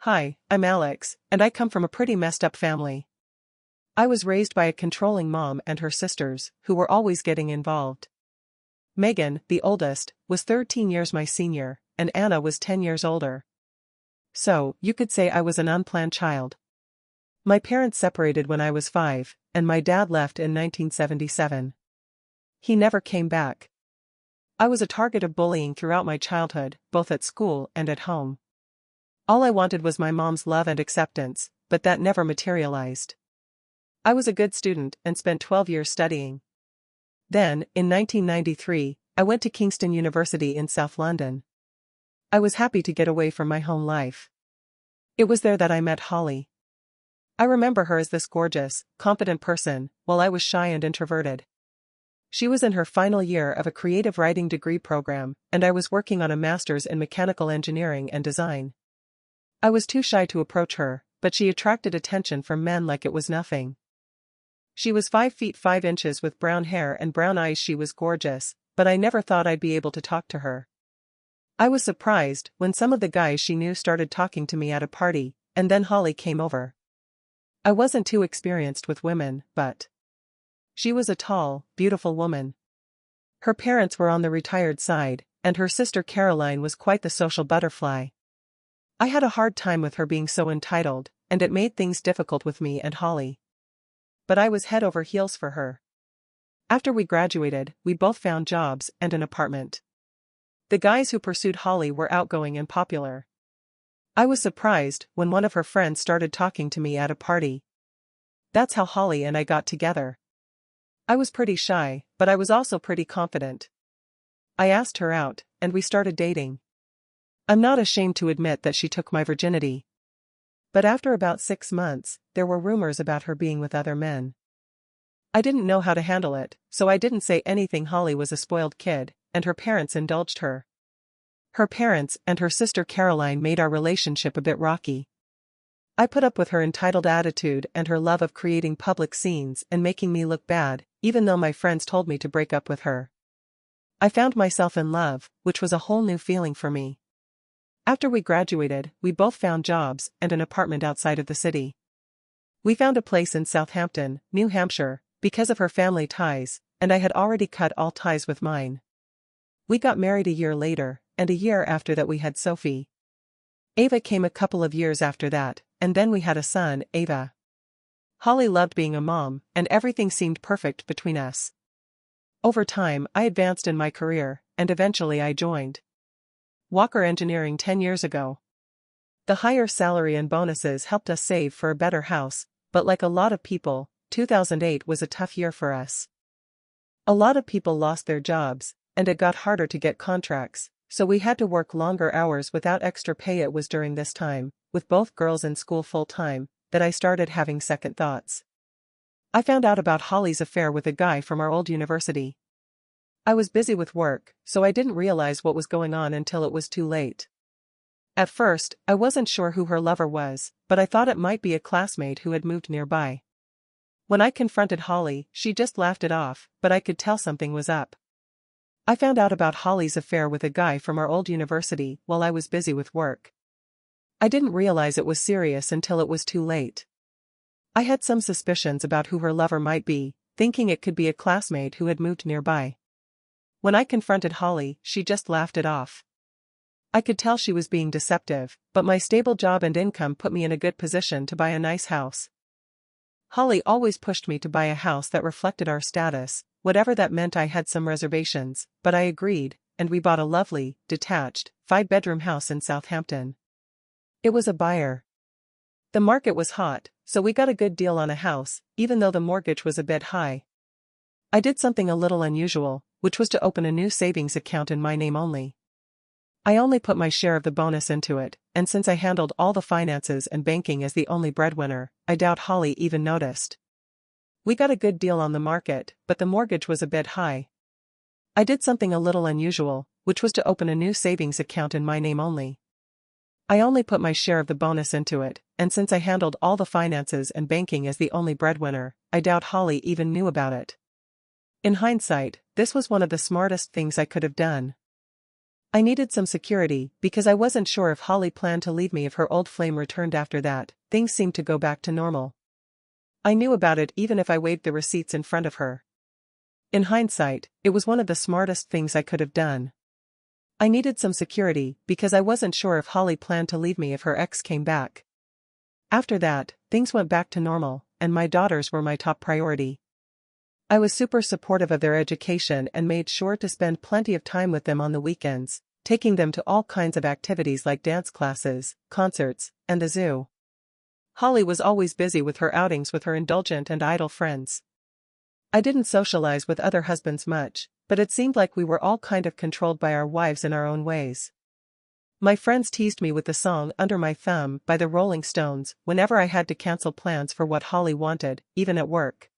Hi, I'm Alex, and I come from a pretty messed up family. I was raised by a controlling mom and her sisters, who were always getting involved. Megan, the oldest, was 13 years my senior, and Anna was 10 years older. So, you could say I was an unplanned child. My parents separated when I was 5, and my dad left in 1977. He never came back. I was a target of bullying throughout my childhood, both at school and at home. All I wanted was my mom's love and acceptance, but that never materialized. I was a good student and spent 12 years studying. Then, in 1993, I went to Kingston University in South London. I was happy to get away from my home life. It was there that I met Holly. I remember her as this gorgeous, confident person, while I was shy and introverted. She was in her final year of a creative writing degree program, and I was working on a master's in mechanical engineering and design. I was too shy to approach her, but she attracted attention from men like it was nothing. She was 5 feet 5 inches with brown hair and brown eyes. She was gorgeous, but I never thought I'd be able to talk to her. I was surprised when some of the guys she knew started talking to me at a party, and then Holly came over. I wasn't too experienced with women, but she was a tall, beautiful woman. Her parents were on the retired side, and her sister Caroline was quite the social butterfly. I had a hard time with her being so entitled, and it made things difficult with me and Holly. But I was head over heels for her. After we graduated, we both found jobs and an apartment. The guys who pursued Holly were outgoing and popular. I was surprised when one of her friends started talking to me at a party. That's how Holly and I got together. I was pretty shy, but I was also pretty confident. I asked her out, and we started dating. I'm not ashamed to admit that she took my virginity. But after about 6 months, there were rumors about her being with other men. I didn't know how to handle it, so I didn't say anything. Holly was a spoiled kid, and her parents indulged her. Her parents and her sister Caroline made our relationship a bit rocky. I put up with her entitled attitude and her love of creating public scenes and making me look bad, even though my friends told me to break up with her. I found myself in love, which was a whole new feeling for me. After we graduated, we both found jobs and an apartment outside of the city. We found a place in Southampton, New Hampshire, because of her family ties, and I had already cut all ties with mine. We got married a year later, and a year after that we had Sophie. Ava came a couple of years after that, and then we had a son, Ava. Holly loved being a mom, and everything seemed perfect between us. Over time, I advanced in my career, and eventually I joined Walker Engineering 10 years ago. The higher salary and bonuses helped us save for a better house, but like a lot of people, 2008 was a tough year for us. A lot of people lost their jobs, and it got harder to get contracts, so we had to work longer hours without extra pay. It was during this time, with both girls in school full-time, that I started having second thoughts. I found out about Holly's affair with a guy from our old university. I was busy with work, so I didn't realize what was going on until it was too late. At first, I wasn't sure who her lover was, but I thought it might be a classmate who had moved nearby. When I confronted Holly, she just laughed it off, but I could tell something was up. I found out about Holly's affair with a guy from our old university while I was busy with work. I didn't realize it was serious until it was too late. I had some suspicions about who her lover might be, thinking it could be a classmate who had moved nearby. When I confronted Holly, she just laughed it off. I could tell she was being deceptive, but my stable job and income put me in a good position to buy a nice house. Holly always pushed me to buy a house that reflected our status, whatever that meant. I had some reservations, but I agreed, and we bought a lovely, detached, 5-bedroom house in Southampton. It was a buyer. The market was hot, so we got a good deal on a house, even though the mortgage was a bit high. I did something a little unusual, which was to open a new savings account in my name only. I only put my share of the bonus into it, and since I handled all the finances and banking as the only breadwinner, I doubt Holly even noticed. We got a good deal on the market, but the mortgage was a bit high. I did something a little unusual, which was to open a new savings account in my name only. I only put my share of the bonus into it, and since I handled all the finances and banking as the only breadwinner, I doubt Holly even knew about it. In hindsight, this was one of the smartest things I could have done. I needed some security because I wasn't sure if Holly planned to leave me if her old flame returned after that. Things seemed to go back to normal. I knew about it even if I waved the receipts in front of her. In hindsight, it was one of the smartest things I could have done. I needed some security because I wasn't sure if Holly planned to leave me if her ex came back. After that, things went back to normal, and my daughters were my top priority. I was super supportive of their education and made sure to spend plenty of time with them on the weekends, taking them to all kinds of activities like dance classes, concerts, and the zoo. Holly was always busy with her outings with her indulgent and idle friends. I didn't socialize with other husbands much, but it seemed like we were all kind of controlled by our wives in our own ways. My friends teased me with the song Under My Thumb by the Rolling Stones whenever I had to cancel plans for what Holly wanted, even at work.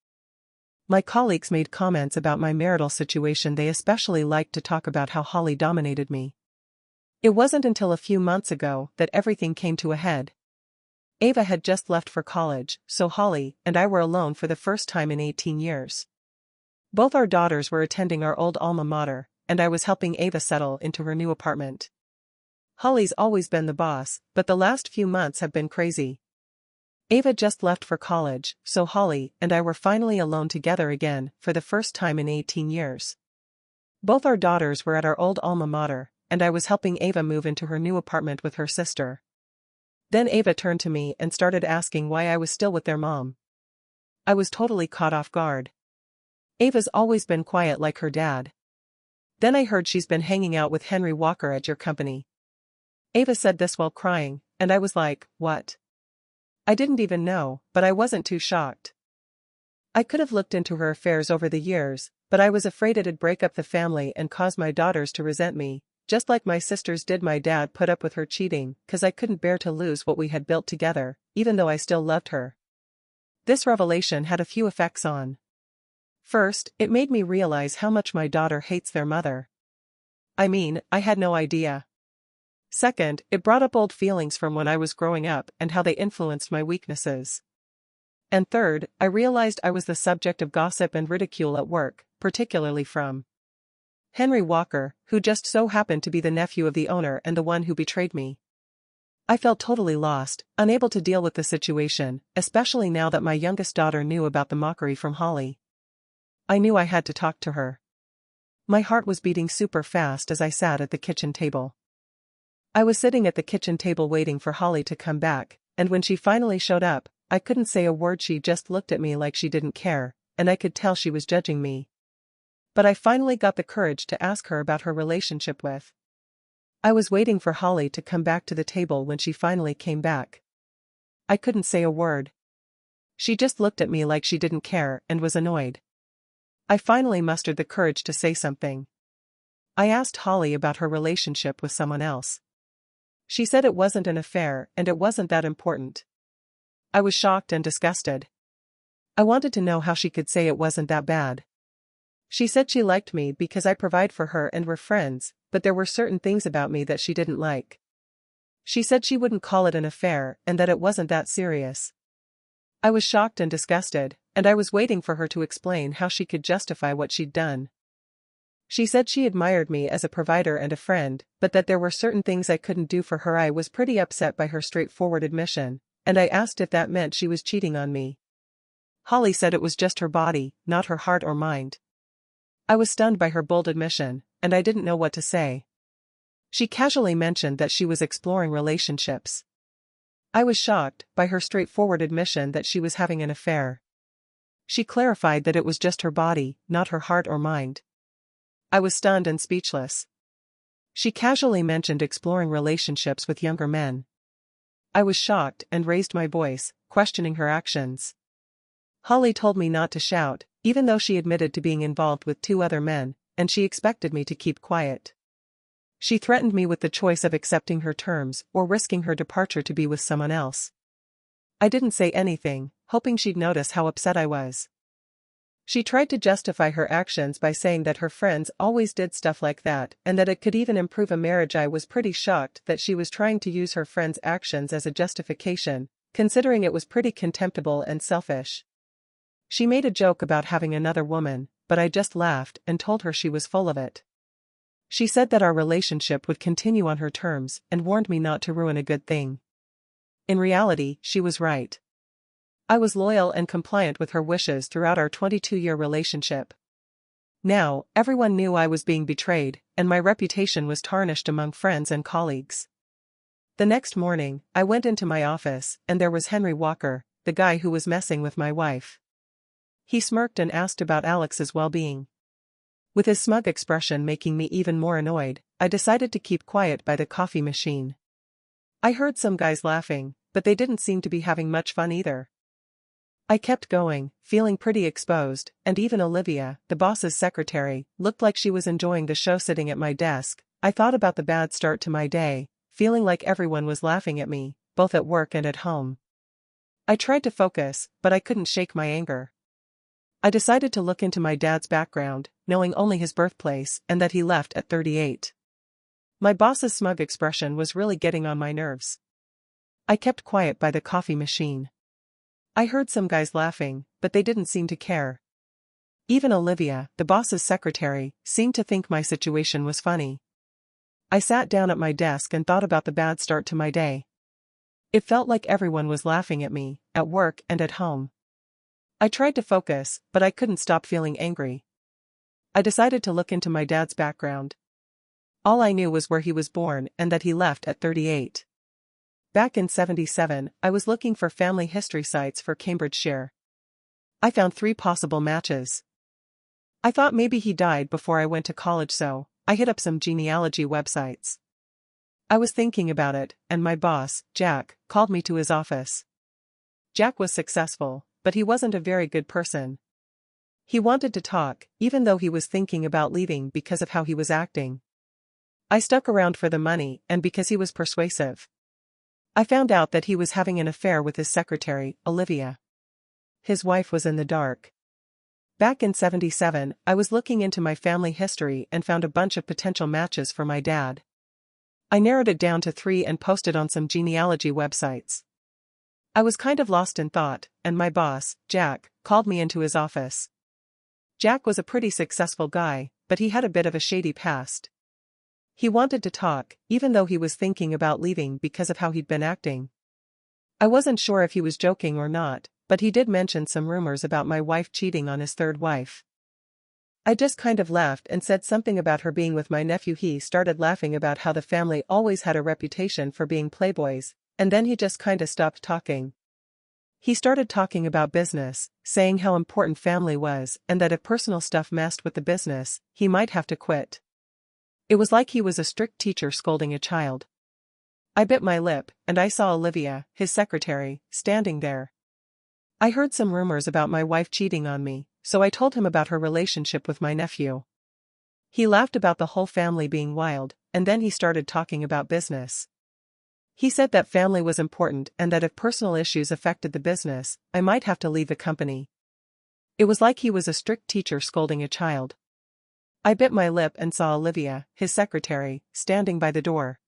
My colleagues made comments about my marital situation. They especially liked to talk about how Holly dominated me. It wasn't until a few months ago that everything came to a head. Ava had just left for college, so Holly and I were alone for the first time in 18 years. Both our daughters were attending our old alma mater, and I was helping Ava settle into her new apartment. Holly's always been the boss, but the last few months have been crazy. Ava just left for college, so Holly and I were finally alone together again for the first time in 18 years. Both our daughters were at our old alma mater, and I was helping Ava move into her new apartment with her sister. Then Ava turned to me and started asking why I was still with their mom. I was totally caught off guard. Ava's always been quiet like her dad. Then I heard she's been hanging out with Henry Walker at your company. Ava said this while crying, and I was like, what? I didn't even know, but I wasn't too shocked. I could have looked into her affairs over the years, but I was afraid it'd break up the family and cause my daughters to resent me, just like my sisters did. My dad put up with her cheating, 'cause I couldn't bear to lose what we had built together, even though I still loved her. This revelation had a few effects on. First, it made me realize how much my daughter hates their mother. I mean, I had no idea. Second, it brought up old feelings from when I was growing up and how they influenced my weaknesses. And third, I realized I was the subject of gossip and ridicule at work, particularly from Henry Walker, who just so happened to be the nephew of the owner and the one who betrayed me. I felt totally lost, unable to deal with the situation, especially now that my youngest daughter knew about the mockery from Holly. I knew I had to talk to her. My heart was beating super fast as I sat at the kitchen table. I was sitting at the kitchen table waiting for Holly to come back, and when she finally showed up, I couldn't say a word. She just looked at me like she didn't care, and I could tell she was judging me. But I finally got the courage to ask her about her relationship with. I was waiting for Holly to come back to the table when she finally came back. I couldn't say a word. She just looked at me like she didn't care and was annoyed. I finally mustered the courage to say something. I asked Holly about her relationship with someone else. She said it wasn't an affair and it wasn't that important. I was shocked and disgusted. I wanted to know how she could say it wasn't that bad. She said she liked me because I provide for her and were friends, but there were certain things about me that she didn't like. She said she wouldn't call it an affair and that it wasn't that serious. I was shocked and disgusted, and I was waiting for her to explain how she could justify what she'd done. She said she admired me as a provider and a friend, but that there were certain things I couldn't do for her. I was pretty upset by her straightforward admission, and I asked if that meant she was cheating on me. Holly said it was just her body, not her heart or mind. I was stunned by her bold admission, and I didn't know what to say. She casually mentioned that she was exploring relationships. I was shocked by her straightforward admission that she was having an affair. She clarified that it was just her body, not her heart or mind. I was stunned and speechless. She casually mentioned exploring relationships with younger men. I was shocked and raised my voice, questioning her actions. Holly told me not to shout, even though she admitted to being involved with 2 other men, and she expected me to keep quiet. She threatened me with the choice of accepting her terms or risking her departure to be with someone else. I didn't say anything, hoping she'd notice how upset I was. She tried to justify her actions by saying that her friends always did stuff like that and that it could even improve a marriage. I was pretty shocked that she was trying to use her friends' actions as a justification, considering it was pretty contemptible and selfish. She made a joke about having another woman, but I just laughed and told her she was full of it. She said that our relationship would continue on her terms and warned me not to ruin a good thing. In reality, she was right. I was loyal and compliant with her wishes throughout our 22-year relationship. Now, everyone knew I was being betrayed, and my reputation was tarnished among friends and colleagues. The next morning, I went into my office, and there was Henry Walker, the guy who was messing with my wife. He smirked and asked about Alex's well-being. With his smug expression making me even more annoyed, I decided to keep quiet by the coffee machine. I heard some guys laughing, but they didn't seem to be having much fun either. I kept going, feeling pretty exposed, and even Olivia, the boss's secretary, looked like she was enjoying the show sitting at my desk. I thought about the bad start to my day, feeling like everyone was laughing at me, both at work and at home. I tried to focus, but I couldn't shake my anger. I decided to look into my dad's background, knowing only his birthplace and that he left at 38. My boss's smug expression was really getting on my nerves. I kept quiet by the coffee machine. I heard some guys laughing, but they didn't seem to care. Even Olivia, the boss's secretary, seemed to think my situation was funny. I sat down at my desk and thought about the bad start to my day. It felt like everyone was laughing at me, at work and at home. I tried to focus, but I couldn't stop feeling angry. I decided to look into my dad's background. All I knew was where he was born and that he left at 38. Back in '77, I was looking for family history sites for Cambridgeshire. I found 3 possible matches. I thought maybe he died before I went to college, so I hit up some genealogy websites. I was thinking about it, and my boss, Jack, called me to his office. Jack was successful, but he wasn't a very good person. He wanted to talk, even though he was thinking about leaving because of how he was acting. I stuck around for the money and because he was persuasive. I found out that he was having an affair with his secretary, Olivia. His wife was in the dark. Back in '77, I was looking into my family history and found a bunch of potential matches for my dad. I narrowed it down to 3 and posted on some genealogy websites. I was kind of lost in thought, and my boss, Jack, called me into his office. Jack was a pretty successful guy, but he had a bit of a shady past. He wanted to talk, even though he was thinking about leaving because of how he'd been acting. I wasn't sure if he was joking or not, but he did mention some rumors about my wife cheating on his 3rd wife. I just kind of laughed and said something about her being with my nephew. He started laughing about how the family always had a reputation for being playboys, and then he just kinda stopped talking. He started talking about business, saying how important family was and that if personal stuff messed with the business, he might have to quit. It was like he was a strict teacher scolding a child. I bit my lip, and I saw Olivia, his secretary, standing there. I heard some rumors about my wife cheating on me, so I told him about her relationship with my nephew. He laughed about the whole family being wild, and then he started talking about business. He said that family was important and that if personal issues affected the business, I might have to leave the company. It was like he was a strict teacher scolding a child. I bit my lip and saw Olivia, his secretary, standing by the door.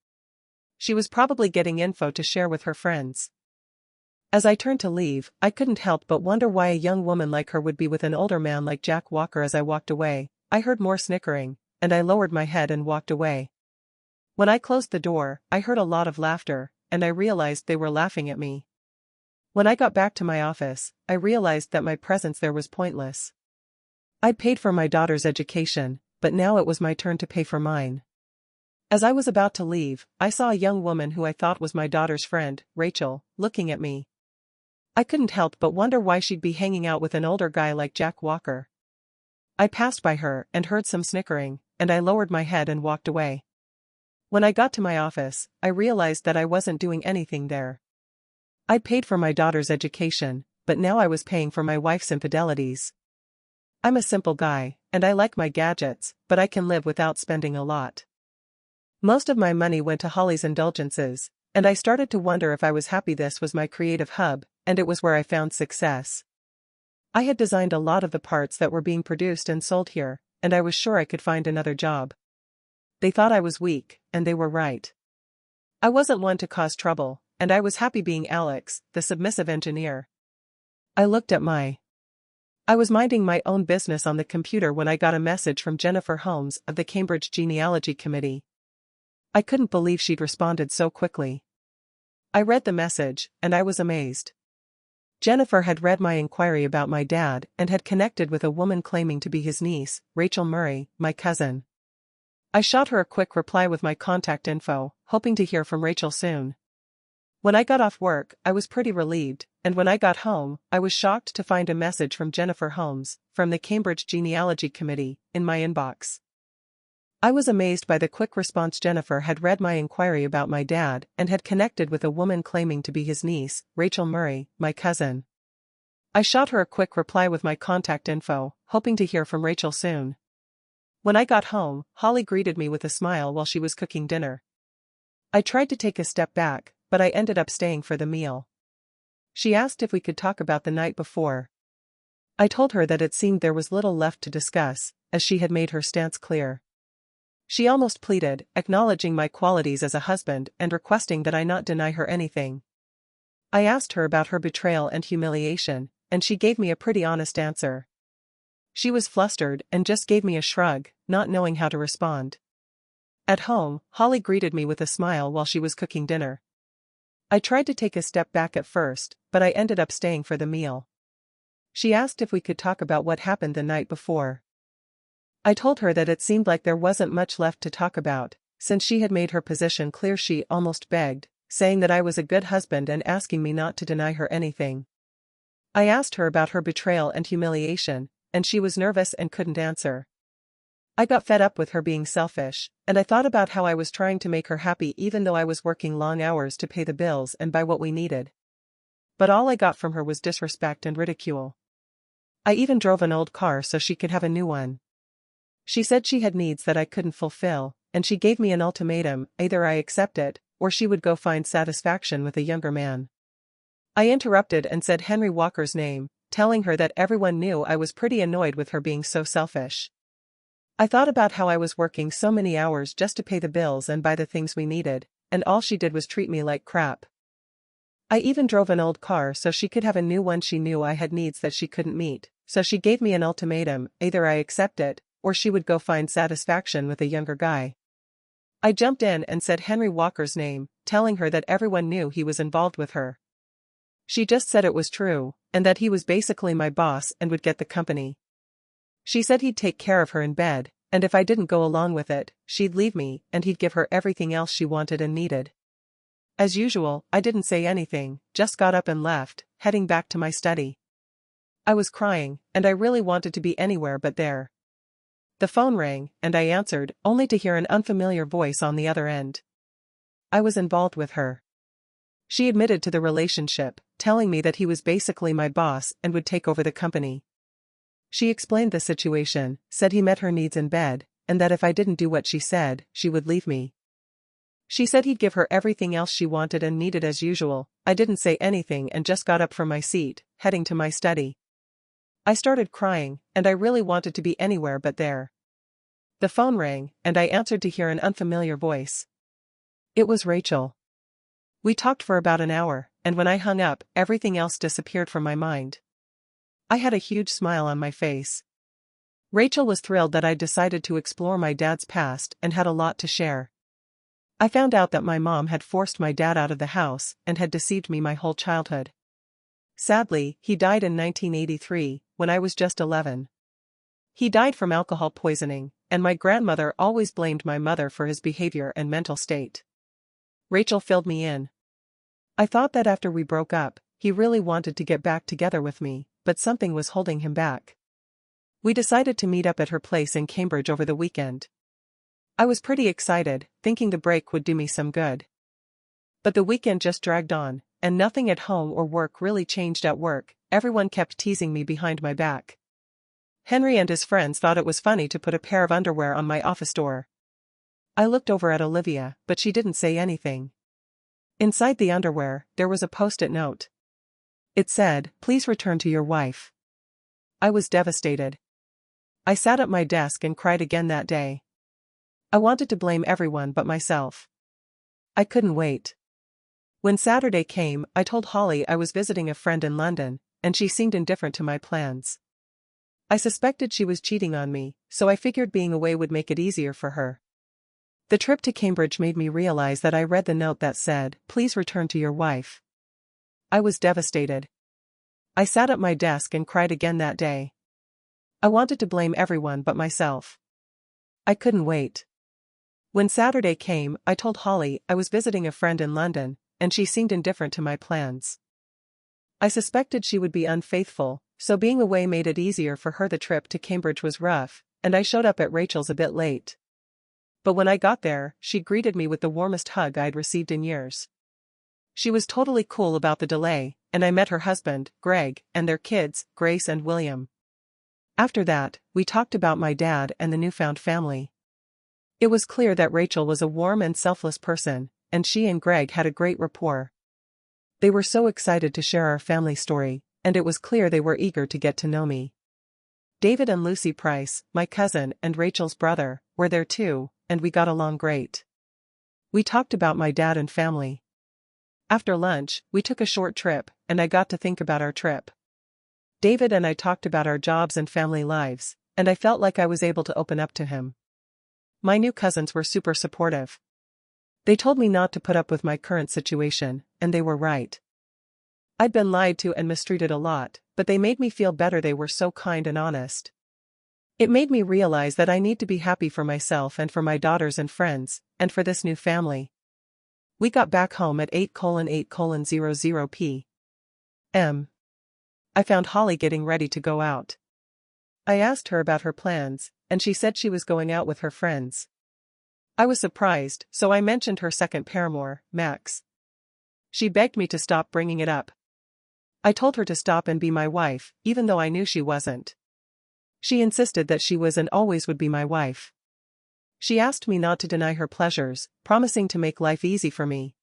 She was probably getting info to share with her friends. As I turned to leave, I couldn't help but wonder why a young woman like her would be with an older man like Jack Walker. As I walked away, I heard more snickering, and I lowered my head and walked away. When I closed the door, I heard a lot of laughter, and I realized they were laughing at me. When I got back to my office, I realized that my presence there was pointless. I'd paid for my daughter's education, but now it was my turn to pay for mine. As I was about to leave, I saw a young woman who I thought was my daughter's friend, Rachel, looking at me. I couldn't help but wonder why she'd be hanging out with an older guy like Jack Walker. I passed by her and heard some snickering, and I lowered my head and walked away. When I got to my office, I realized that I wasn't doing anything there. I'd paid for my daughter's education, but now I was paying for my wife's infidelities. I'm a simple guy, and I like my gadgets, but I can live without spending a lot. Most of my money went to Holly's indulgences, and I started to wonder if I was happy. This was my creative hub, and it was where I found success. I had designed a lot of the parts that were being produced and sold here, and I was sure I could find another job. They thought I was weak, and they were right. I wasn't one to cause trouble, and I was happy being Alex, the submissive engineer. I looked at my I was minding my own business on the computer when I got a message from Jennifer Holmes of the Cambridge Genealogy Committee. I couldn't believe she'd responded so quickly. I read the message, and I was amazed. Jennifer had read my inquiry about my dad and had connected with a woman claiming to be his niece, Rachel Murray, my cousin. I shot her a quick reply with my contact info, hoping to hear from Rachel soon. When I got off work, I was pretty relieved, and when I got home, I was shocked to find a message from Jennifer Holmes, from the Cambridge Genealogy Committee, in my inbox. I was amazed by the quick response. Jennifer had read my inquiry about my dad and had connected with a woman claiming to be his niece, Rachel Murray, my cousin. I shot her a quick reply with my contact info, hoping to hear from Rachel soon. When I got home, Holly greeted me with a smile while she was cooking dinner. I tried to take a step back, but I ended up staying for the meal. She asked if we could talk about the night before. I told her that it seemed there was little left to discuss, as she had made her stance clear. She almost pleaded, acknowledging my qualities as a husband and requesting that I not deny her anything. I asked her about her betrayal and humiliation, and she gave me a pretty honest answer. She was flustered and just gave me a shrug, not knowing how to respond. At home, Holly greeted me with a smile while she was cooking dinner. I tried to take a step back at first, but I ended up staying for the meal. She asked if we could talk about what happened the night before. I told her that it seemed like there wasn't much left to talk about, since she had made her position clear. She almost begged, saying that I was a good husband and asking me not to deny her anything. I asked her about her betrayal and humiliation, and she was nervous and couldn't answer. I got fed up with her being selfish, and I thought about how I was trying to make her happy even though I was working long hours to pay the bills and buy what we needed. But all I got from her was disrespect and ridicule. I even drove an old car so she could have a new one. She said she had needs that I couldn't fulfill, and she gave me an ultimatum: either I accept it, or she would go find satisfaction with a younger man. I interrupted and said Henry Walker's name, telling her that everyone knew I was pretty annoyed with her being so selfish. I thought about how I was working so many hours just to pay the bills and buy the things we needed, and all she did was treat me like crap. I even drove an old car so she could have a new one. She knew I had needs that she couldn't meet, so she gave me an ultimatum: either I accept it, or she would go find satisfaction with a younger guy. I jumped in and said Henry Walker's name, telling her that everyone knew he was involved with her. She just said it was true, and that he was basically my boss and would get the company. She said he'd take care of her in bed, and if I didn't go along with it, she'd leave me and he'd give her everything else she wanted and needed. As usual, I didn't say anything, just got up and left, heading back to my study. I was crying, and I really wanted to be anywhere but there. The phone rang, and I answered, only to hear an unfamiliar voice on the other end. I was involved with her. She admitted to the relationship, telling me that he was basically my boss and would take over the company. She explained the situation, said he met her needs in bed, and that if I didn't do what she said, she would leave me. She said he'd give her everything else she wanted and needed. As usual, I didn't say anything and just got up from my seat, heading to my study. I started crying, and I really wanted to be anywhere but there. The phone rang, and I answered to hear an unfamiliar voice. It was Rachel. We talked for about an hour, and when I hung up, everything else disappeared from my mind. I had a huge smile on my face. Rachel was thrilled that I'd decided to explore my dad's past and had a lot to share. I found out that my mom had forced my dad out of the house and had deceived me my whole childhood. Sadly, he died in 1983, when I was just 11. He died from alcohol poisoning, and my grandmother always blamed my mother for his behavior and mental state. Rachel filled me in. I thought that after we broke up, he really wanted to get back together with me, but something was holding him back. We decided to meet up at her place in Cambridge over the weekend. I was pretty excited, thinking the break would do me some good. But the weekend just dragged on, and nothing at home or work really changed. At work, everyone kept teasing me behind my back. Henry and his friends thought it was funny to put a pair of underwear on my office door. I looked over at Olivia, but she didn't say anything. Inside the underwear, there was a post-it note. It said, "Please return to your wife." I was devastated. I sat at my desk and cried again that day. I wanted to blame everyone but myself. I couldn't wait. When Saturday came, I told Holly I was visiting a friend in London, and she seemed indifferent to my plans. I suspected she was cheating on me, so I figured being away would make it easier for her. The trip to Cambridge made me realize that I read the note that said, "Please return to your wife." I was devastated. I sat at my desk and cried again that day. I wanted to blame everyone but myself. I couldn't wait. When Saturday came, I told Holly I was visiting a friend in London, and she seemed indifferent to my plans. I suspected she would be unfaithful, so being away made it easier for her. The trip to Cambridge was rough, and I showed up at Rachel's a bit late. But when I got there, she greeted me with the warmest hug I'd received in years. She was totally cool about the delay, and I met her husband, Greg, and their kids, Grace and William. After that, we talked about my dad and the newfound family. It was clear that Rachel was a warm and selfless person, and she and Greg had a great rapport. They were so excited to share our family story, and it was clear they were eager to get to know me. David and Lucy Price, my cousin and Rachel's brother, were there too, and we got along great. We talked about my dad and family. After lunch, we took a short trip, and I got to think about our trip. David and I talked about our jobs and family lives, and I felt like I was able to open up to him. My new cousins were super supportive. They told me not to put up with my current situation, and they were right. I'd been lied to and mistreated a lot, but they made me feel better. They were so kind and honest. It made me realize that I need to be happy for myself and for my daughters and friends, and for this new family. We got back home at 8:00 p.m. I found Holly getting ready to go out. I asked her about her plans, and she said she was going out with her friends. I was surprised, so I mentioned her second paramour, Max. She begged me to stop bringing it up. I told her to stop and be my wife, even though I knew she wasn't. She insisted that she was and always would be my wife. She asked me not to deny her pleasures, promising to make life easy for me.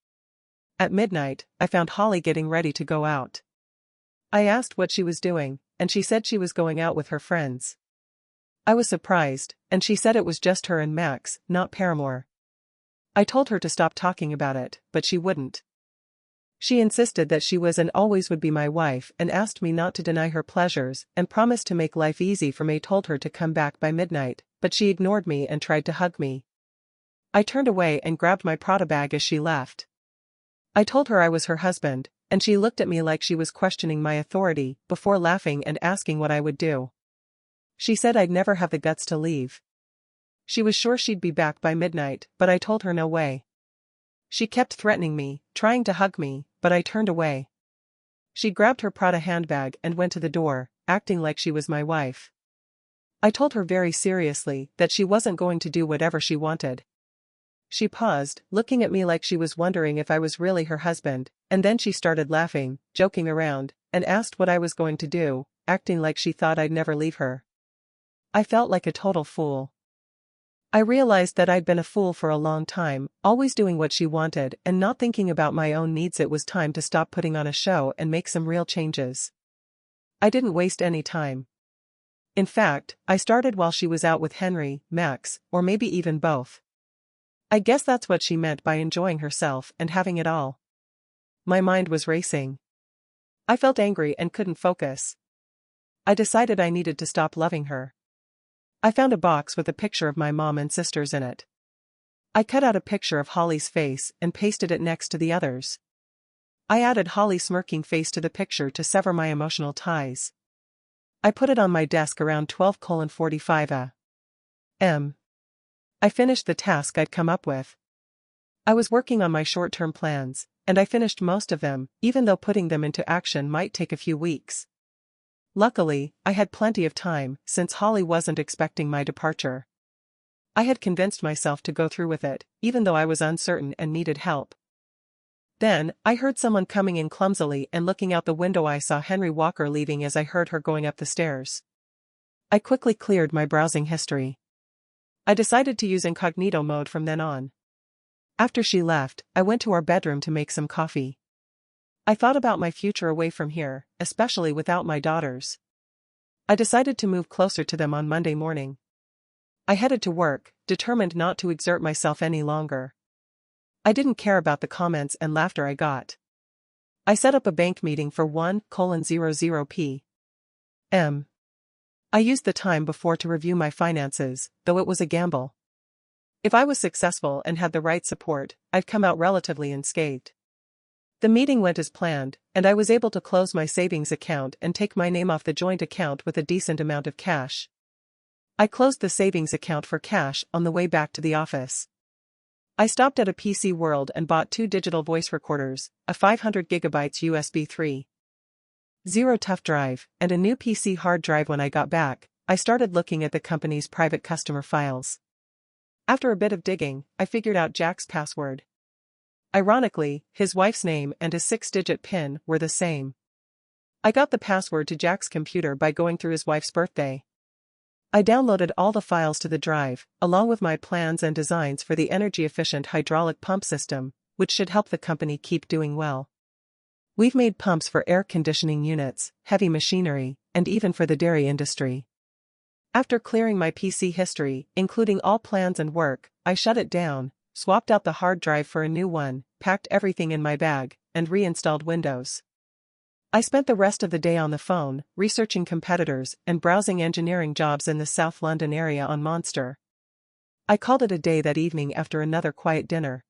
At midnight, I found Holly getting ready to go out. I asked what she was doing, and she said she was going out with her friends. I was surprised, and she said it was just her and Max, not paramour. I told her to stop talking about it, but she wouldn't. She insisted that she was and always would be my wife and asked me not to deny her pleasures and promised to make life easy for me. I told her to come back by midnight, but she ignored me and tried to hug me. I turned away and grabbed my Prada bag as she left. I told her I was her husband, and she looked at me like she was questioning my authority, before laughing and asking what I would do. She said I'd never have the guts to leave. She was sure she'd be back by midnight, but I told her no way. She kept threatening me, trying to hug me, but I turned away. She grabbed her Prada handbag and went to the door, acting like she was my wife. I told her very seriously that she wasn't going to do whatever she wanted. She paused, looking at me like she was wondering if I was really her husband, and then she started laughing, joking around, and asked what I was going to do, acting like she thought I'd never leave her. I felt like a total fool. I realized that I'd been a fool for a long time, always doing what she wanted and not thinking about my own needs. It was time to stop putting on a show and make some real changes. I didn't waste any time. In fact, I started while she was out with Henry, Max, or maybe even both. I guess that's what she meant by enjoying herself and having it all. My mind was racing. I felt angry and couldn't focus. I decided I needed to stop loving her. I found a box with a picture of my mom and sisters in it. I cut out a picture of Holly's face and pasted it next to the others. I added Holly's smirking face to the picture to sever my emotional ties. I put it on my desk around 12:45 a.m. I finished the task I'd come up with. I was working on my short-term plans, and I finished most of them, even though putting them into action might take a few weeks. Luckily, I had plenty of time, since Holly wasn't expecting my departure. I had convinced myself to go through with it, even though I was uncertain and needed help. Then, I heard someone coming in clumsily, and looking out the window I saw Henry Walker leaving as I heard her going up the stairs. I quickly cleared my browsing history. I decided to use incognito mode from then on. After she left, I went to our bedroom to make some coffee. I thought about my future away from here, especially without my daughters. I decided to move closer to them on Monday morning. I headed to work, determined not to exert myself any longer. I didn't care about the comments and laughter I got. I set up a bank meeting for 1:00 p.m. I used the time before to review my finances, though it was a gamble. If I was successful and had the right support, I'd come out relatively unscathed. The meeting went as planned, and I was able to close my savings account and take my name off the joint account with a decent amount of cash. I closed the savings account for cash on the way back to the office. I stopped at a PC World and bought 2 digital voice recorders, a 500GB USB 3.0 tough drive, and a new PC hard drive. When I got back, I started looking at the company's private customer files. After a bit of digging, I figured out Jack's password. Ironically, his wife's name and his 6-digit PIN were the same. I got the password to Jack's computer by going through his wife's birthday. I downloaded all the files to the drive, along with my plans and designs for the energy-efficient hydraulic pump system, which should help the company keep doing well. We've made pumps for air conditioning units, heavy machinery, and even for the dairy industry. After clearing my PC history, including all plans and work, I shut it down, swapped out the hard drive for a new one, packed everything in my bag, and reinstalled Windows. I spent the rest of the day on the phone, researching competitors and browsing engineering jobs in the South London area on Monster. I called it a day that evening after another quiet dinner.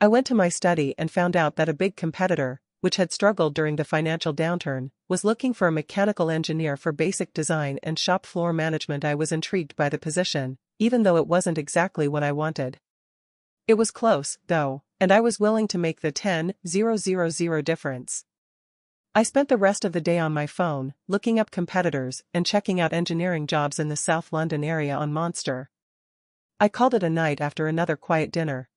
I went to my study and found out that a big competitor, which had struggled during the financial downturn, was looking for a mechanical engineer for basic design and shop floor management. I was intrigued by the position, even though it wasn't exactly what I wanted. It was close, though, and I was willing to make the 10,000 difference. I spent the rest of the day on my phone, looking up competitors and checking out engineering jobs in the South London area on Monster. I called it a night after another quiet dinner.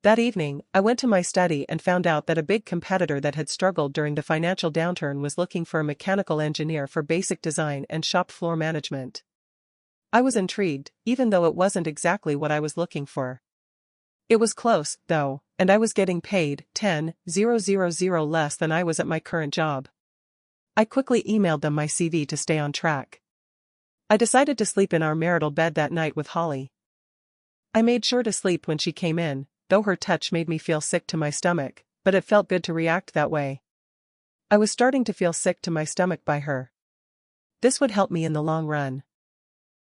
That evening, I went to my study and found out that a big competitor that had struggled during the financial downturn was looking for a mechanical engineer for basic design and shop floor management. I was intrigued, even though it wasn't exactly what I was looking for. It was close, though, and I was getting paid 10,000 less than I was at my current job. I quickly emailed them my CV to stay on track. I decided to sleep in our marital bed that night with Holly. I made sure to sleep when she came in, though her touch made me feel sick to my stomach, but it felt good to react that way. I was starting to feel sick to my stomach by her. This would help me in the long run.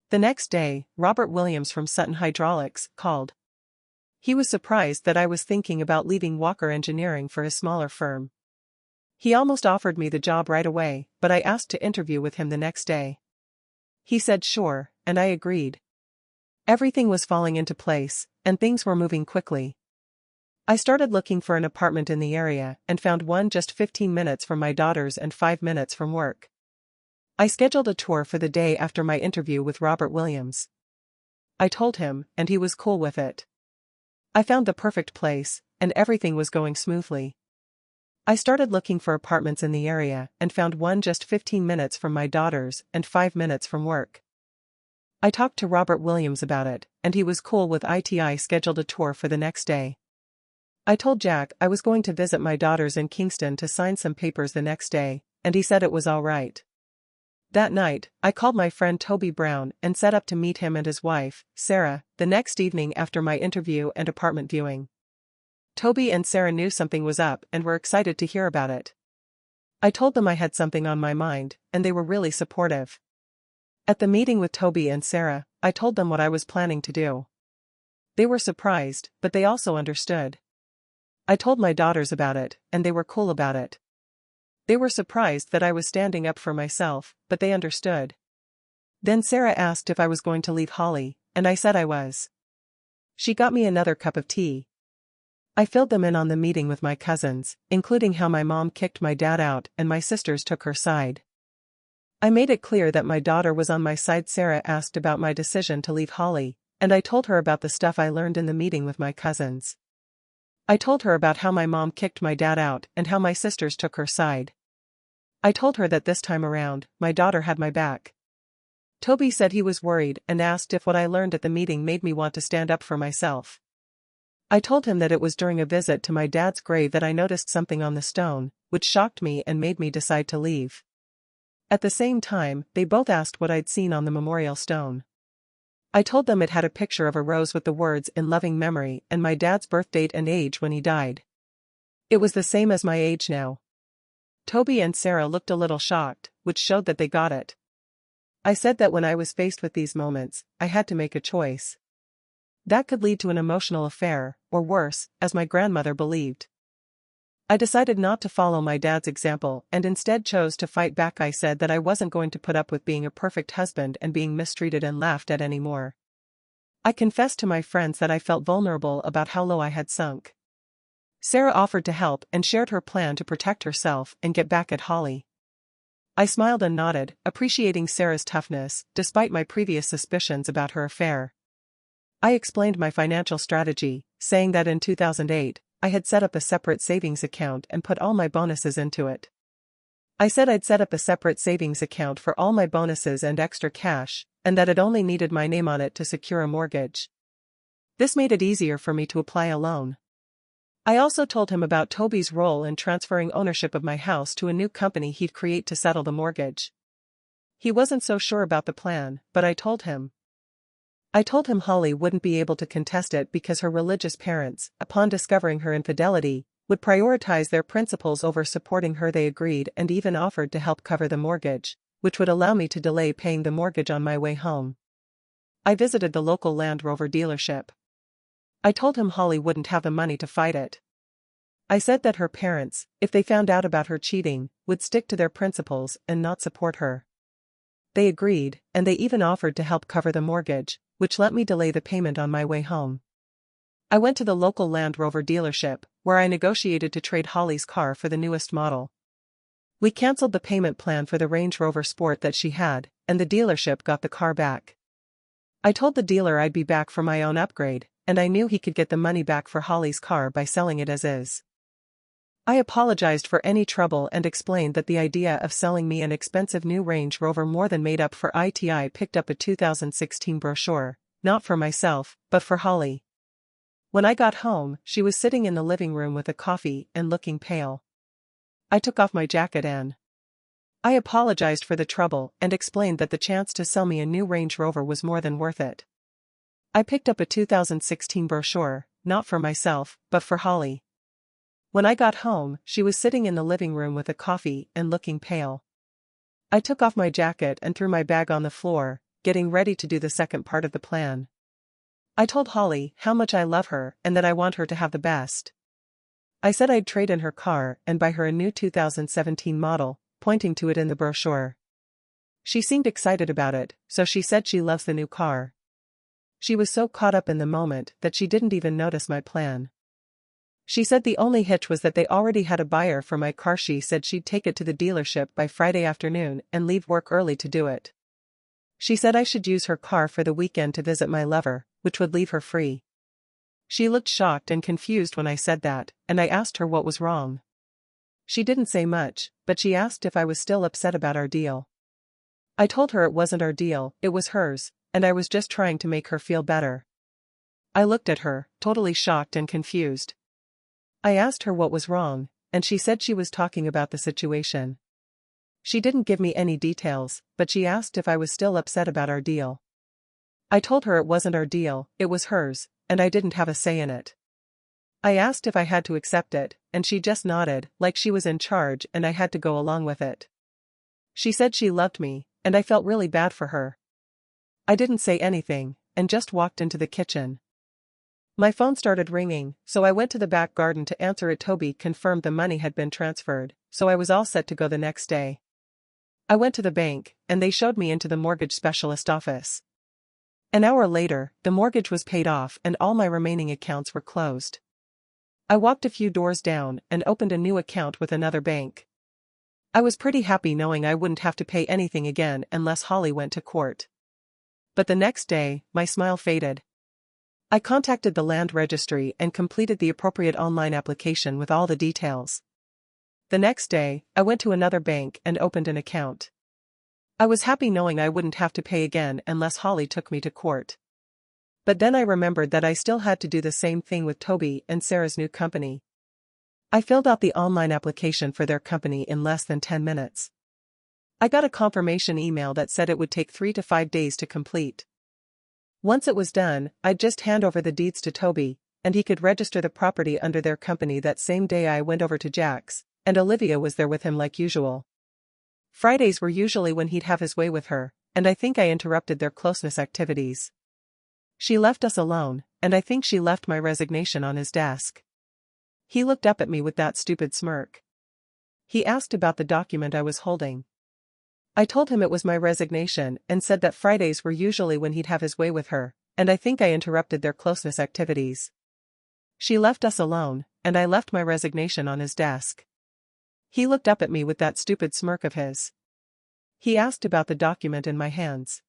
The next day, Robert Williams from Sutton Hydraulics called. He was surprised that I was thinking about leaving Walker Engineering for his smaller firm. He almost offered me the job right away, but I asked to interview with him the next day. He said sure, and I agreed. Everything was falling into place, and things were moving quickly. I started looking for an apartment in the area and found one just 15 minutes from my daughter's and 5 minutes from work. I scheduled a tour for the day after my interview with Robert Williams. I told him, and he was cool with it. I found the perfect place, and everything was going smoothly. I started looking for apartments in the area and found one just 15 minutes from my daughter's and 5 minutes from work. I talked to Robert Williams about it, and he was cool with it. I scheduled a tour for the next day. I told Jack I was going to visit my daughters in Kingston to sign some papers the next day, and he said it was all right. That night, I called my friend Toby Brown and set up to meet him and his wife, Sarah, the next evening after my interview and apartment viewing. Toby and Sarah knew something was up and were excited to hear about it. I told them I had something on my mind, and they were really supportive. At the meeting with Toby and Sarah, I told them what I was planning to do. They were surprised, but they also understood. I told my daughters about it, and they were cool about it. They were surprised that I was standing up for myself, but they understood. Then Sarah asked if I was going to leave Holly, and I said I was. She got me another cup of tea. I filled them in on the meeting with my cousins, including how my mom kicked my dad out and my sisters took her side. I made it clear that my daughter was on my side. Sarah asked about my decision to leave Holly, and I told her about the stuff I learned in the meeting with my cousins. I told her about how my mom kicked my dad out and how my sisters took her side. I told her that this time around, my daughter had my back. Toby said he was worried and asked if what I learned at the meeting made me want to stand up for myself. I told him that it was during a visit to my dad's grave that I noticed something on the stone, which shocked me and made me decide to leave. At the same time, they both asked what I'd seen on the memorial stone. I told them it had a picture of a rose with the words "in loving memory" and my dad's birth date and age when he died. It was the same as my age now. Toby and Sarah looked a little shocked, which showed that they got it. I said that when I was faced with these moments, I had to make a choice. That could lead to an emotional affair, or worse, as my grandmother believed. I decided not to follow my dad's example and instead chose to fight back. I said that I wasn't going to put up with being a perfect husband and being mistreated and laughed at anymore. I confessed to my friends that I felt vulnerable about how low I had sunk. Sarah offered to help and shared her plan to protect herself and get back at Holly. I smiled and nodded, appreciating Sarah's toughness, despite my previous suspicions about her affair. I explained my financial strategy, saying that in 2008, I had set up a separate savings account and put all my bonuses into it. I said I'd set up a separate savings account for all my bonuses and extra cash, and that it only needed my name on it to secure a mortgage. This made it easier for me to apply a loan. I also told him about Toby's role in transferring ownership of my house to a new company he'd create to settle the mortgage. He wasn't so sure about the plan, but I told him Holly wouldn't be able to contest it because her religious parents, upon discovering her infidelity, would prioritize their principles over supporting her. They agreed and even offered to help cover the mortgage, which would allow me to delay paying the mortgage on my way home. I visited the local Land Rover dealership. I told him Holly wouldn't have the money to fight it. I said that her parents, if they found out about her cheating, would stick to their principles and not support her. They agreed, and they even offered to help cover the mortgage, which let me delay the payment on my way home. I went to the local Land Rover dealership, where I negotiated to trade Holly's car for the newest model. We cancelled the payment plan for the Range Rover Sport that she had, and the dealership got the car back. I told the dealer I'd be back for my own upgrade, and I knew he could get the money back for Holly's car by selling it as is. I apologized for any trouble and explained that the idea of selling me an expensive new Range Rover more than made up for it. I picked up a 2016 brochure, not for myself, but for Holly. When I got home, she was sitting in the living room with a coffee and looking pale. I took off my jacket and I apologized for the trouble and explained that the chance to sell me a new Range Rover was more than worth it. I picked up a 2016 brochure, not for myself, but for Holly. When I got home, she was sitting in the living room with a coffee and looking pale. I took off my jacket and threw my bag on the floor, getting ready to do the second part of the plan. I told Holly how much I love her and that I want her to have the best. I said I'd trade in her car and buy her a new 2017 model, pointing to it in the brochure. She seemed excited about it, so she said she loves the new car. She was so caught up in the moment that she didn't even notice my plan. She said the only hitch was that they already had a buyer for my car. She said she'd take it to the dealership by Friday afternoon and leave work early to do it. She said I should use her car for the weekend to visit my lover, which would leave her free. She looked shocked and confused when I said that, and I asked her what was wrong. She didn't say much, but she asked if I was still upset about our deal. I told her it wasn't our deal, it was hers, and I was just trying to make her feel better. I looked at her, totally shocked and confused. I asked her what was wrong, and she said she was talking about the situation. She didn't give me any details, but she asked if I was still upset about our deal. I told her it wasn't our deal, it was hers, and I didn't have a say in it. I asked if I had to accept it, and she just nodded, like she was in charge and I had to go along with it. She said she loved me, and I felt really bad for her. I didn't say anything, and just walked into the kitchen. My phone started ringing, so I went to the back garden to answer it. Toby confirmed the money had been transferred, so I was all set to go the next day. I went to the bank, and they showed me into the mortgage specialist office. An hour later, the mortgage was paid off and all my remaining accounts were closed. I walked a few doors down and opened a new account with another bank. I was pretty happy knowing I wouldn't have to pay anything again unless Holly went to court. But the next day, my smile faded. I contacted the land registry and completed the appropriate online application with all the details. The next day, I went to another bank and opened an account. I was happy knowing I wouldn't have to pay again unless Holly took me to court. But then I remembered that I still had to do the same thing with Toby and Sarah's new company. I filled out the online application for their company in less than 10 minutes. I got a confirmation email that said it would take 3 to 5 days to complete. Once it was done, I'd just hand over the deeds to Toby, and he could register the property under their company. That same day I went over to Jack's, and Olivia was there with him like usual. Fridays were usually when he'd have his way with her, and I think I interrupted their closeness activities. She left us alone, and I think she left my resignation on his desk. He looked up at me with that stupid smirk. He asked about the document I was holding. I told him it was my resignation and said that Fridays were usually when he'd have his way with her, and I think I interrupted their closeness activities. She left us alone, and I left my resignation on his desk. He looked up at me with that stupid smirk of his. He asked about the document in my hands.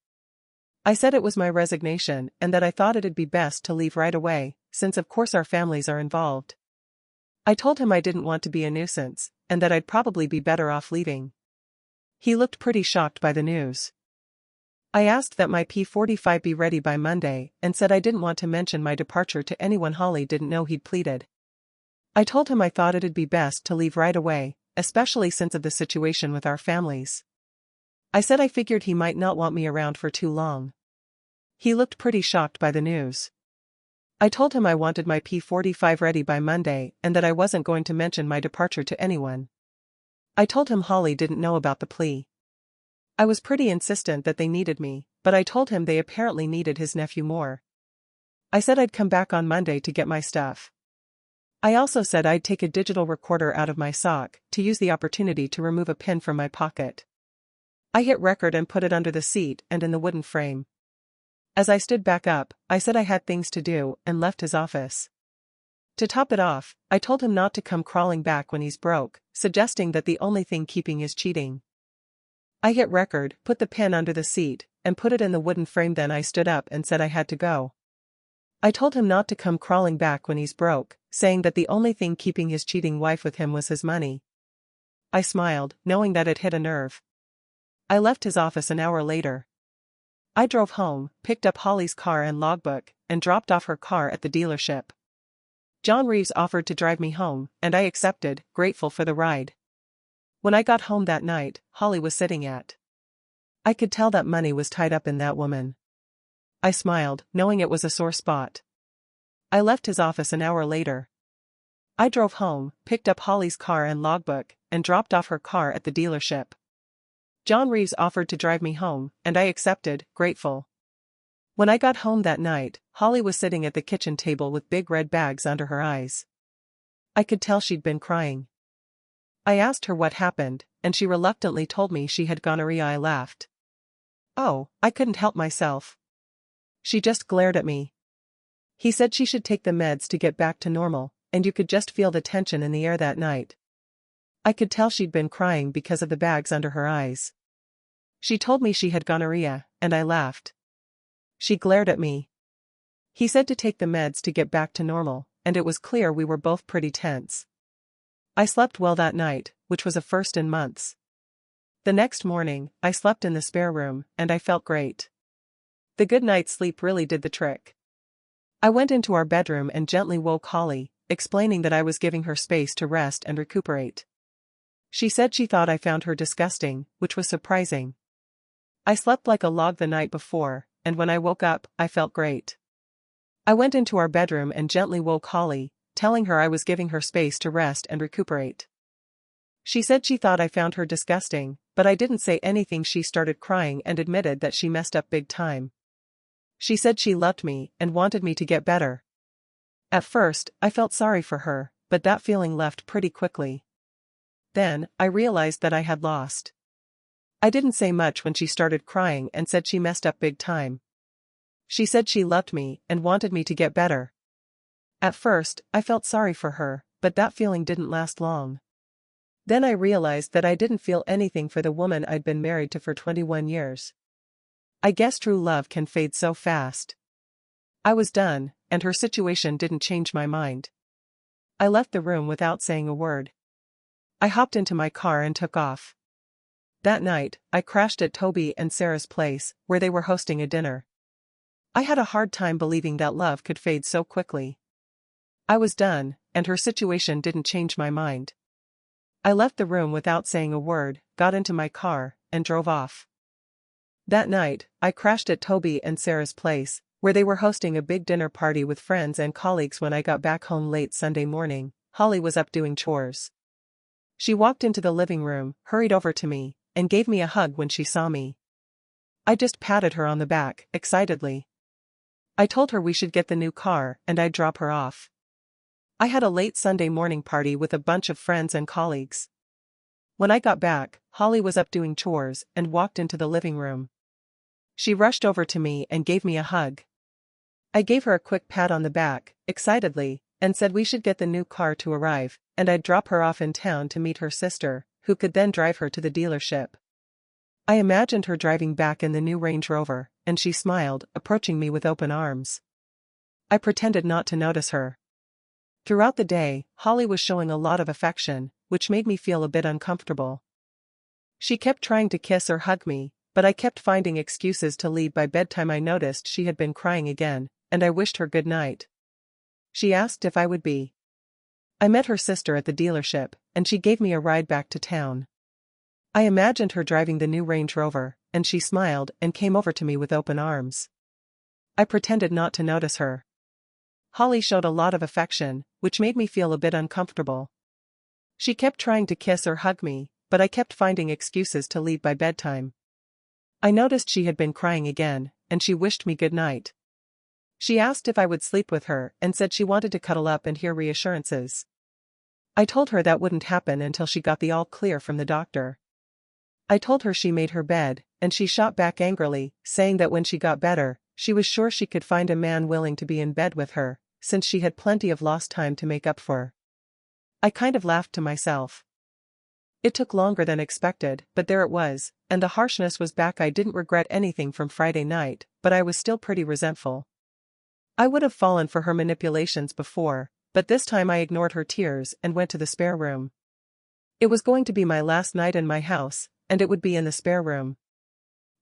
I said it was my resignation and that I thought it'd be best to leave right away, since of course our families are involved. I told him I didn't want to be a nuisance, and that I'd probably be better off leaving. He looked pretty shocked by the news. I asked that my P45 be ready by Monday and said I didn't want to mention my departure to anyone. Holly didn't know he'd pleaded. I told him I thought it'd be best to leave right away, especially since of the situation with our families. I said I figured he might not want me around for too long. He looked pretty shocked by the news. I told him I wanted my P45 ready by Monday and that I wasn't going to mention my departure to anyone. I told him Holly didn't know about the plea. I was pretty insistent that they needed me, but I told him they apparently needed his nephew more. I said I'd come back on Monday to get my stuff. I also said I'd take a digital recorder out of my sock to use the opportunity to remove a pin from my pocket. I hit record and put it under the seat and in the wooden frame. As I stood back up, I said I had things to do and left his office. To top it off, I told him not to come crawling back when he's broke, suggesting that the only thing keeping is cheating. I hit record, put the pin under the seat, and put it in the wooden frame. Then I stood up and said I had to go. I told him not to come crawling back when he's broke, saying that the only thing keeping his cheating wife with him was his money. I smiled, knowing that it hit a nerve. I left his office an hour later. I drove home, picked up Holly's car and logbook, and dropped off her car at the dealership. John Reeves offered to drive me home, and I accepted, grateful for the ride. When I got home that night, Holly was sitting at. I could tell that money was tied up in that woman. I smiled, knowing it was a sore spot. I left his office an hour later. I drove home, picked up Holly's car and logbook, and dropped off her car at the dealership. John Reeves offered to drive me home, and I accepted, grateful. When I got home that night, Holly was sitting at the kitchen table with big red bags under her eyes. I could tell she'd been crying. I asked her what happened, and she reluctantly told me she had gonorrhea. I laughed. Oh, I couldn't help myself. She just glared at me. He said she should take the meds to get back to normal, and you could just feel the tension in the air that night. I could tell she'd been crying because of the bags under her eyes. She told me she had gonorrhea, and I laughed. She glared at me. He said to take the meds to get back to normal, and it was clear we were both pretty tense. I slept well that night, which was a first in months. The next morning, I slept in the spare room, and I felt great. The good night's sleep really did the trick. I went into our bedroom and gently woke Holly, explaining that I was giving her space to rest and recuperate. She said she thought I found her disgusting, which was surprising. I slept like a log the night before, and when I woke up, I felt great. I went into our bedroom and gently woke Holly, telling her I was giving her space to rest and recuperate. She said she thought I found her disgusting, but I didn't say anything. She started crying and admitted that she messed up big time. She said she loved me and wanted me to get better. At first, I felt sorry for her, but that feeling left pretty quickly. Then, I realized that I had lost. I didn't say much when she started crying and said she messed up big time. She said she loved me and wanted me to get better. At first, I felt sorry for her, but that feeling didn't last long. Then I realized that I didn't feel anything for the woman I'd been married to for 21 years. I guess true love can fade so fast. I was done, and her situation didn't change my mind. I left the room without saying a word. I hopped into my car and took off. That night, I crashed at Toby and Sarah's place, where they were hosting a dinner. I had a hard time believing that love could fade so quickly. I was done, and her situation didn't change my mind. I left the room without saying a word, got into my car, and drove off. That night, I crashed at Toby and Sarah's place, where they were hosting a big dinner party with friends and colleagues. When I got back home late Sunday morning, Holly was up doing chores. She walked into the living room, hurried over to me, and gave me a hug when she saw me. I just patted her on the back, excitedly. I told her we should get the new car and I'd drop her off. I had a late Sunday morning party with a bunch of friends and colleagues. When I got back, Holly was up doing chores and walked into the living room. She rushed over to me and gave me a hug. I gave her a quick pat on the back, excitedly, and said we should get the new car to arrive, and I'd drop her off in town to meet her sister, who could then drive her to the dealership. I imagined her driving back in the new Range Rover, and she smiled, approaching me with open arms. I pretended not to notice her. Throughout the day, Holly was showing a lot of affection, which made me feel a bit uncomfortable. She kept trying to kiss or hug me, but I kept finding excuses to leave. By bedtime I noticed she had been crying again, and I wished her good night. She asked if I would be. I met her sister at the dealership, and she gave me a ride back to town. I imagined her driving the new Range Rover, and she smiled and came over to me with open arms. I pretended not to notice her. Holly showed a lot of affection, which made me feel a bit uncomfortable. She kept trying to kiss or hug me, but I kept finding excuses to leave by bedtime. I noticed she had been crying again, and she wished me good night. She asked if I would sleep with her and said she wanted to cuddle up and hear reassurances. I told her that wouldn't happen until she got the all clear from the doctor. I told her she made her bed, and she shot back angrily, saying that when she got better, she was sure she could find a man willing to be in bed with her, since she had plenty of lost time to make up for. I kind of laughed to myself. It took longer than expected, but there it was, and the harshness was back. I didn't regret anything from Friday night, but I was still pretty resentful. I would have fallen for her manipulations before, but this time I ignored her tears and went to the spare room. It was going to be my last night in my house, and it would be in the spare room.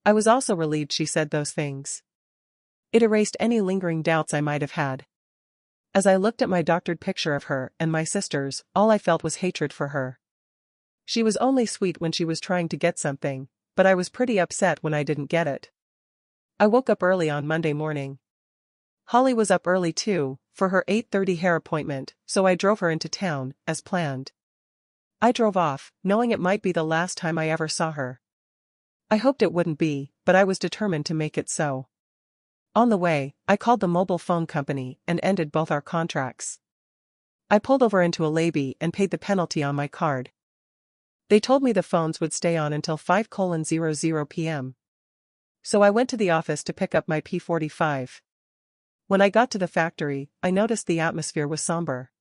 I was also relieved she said those things. It erased any lingering doubts I might have had. As I looked at my doctored picture of her and my sisters, all I felt was hatred for her. She was only sweet when she was trying to get something, but I was pretty upset when I didn't get it. I woke up early on Monday morning. Holly was up early too, for her 8:30 hair appointment, so I drove her into town, as planned. I drove off, knowing it might be the last time I ever saw her. I hoped it wouldn't be, but I was determined to make it so. On the way, I called the mobile phone company and ended both our contracts. I pulled over into a lobby and paid the penalty on my card. They told me the phones would stay on until 5:00 p.m. So I went to the office to pick up my P45. When I got to the factory, I noticed the atmosphere was somber.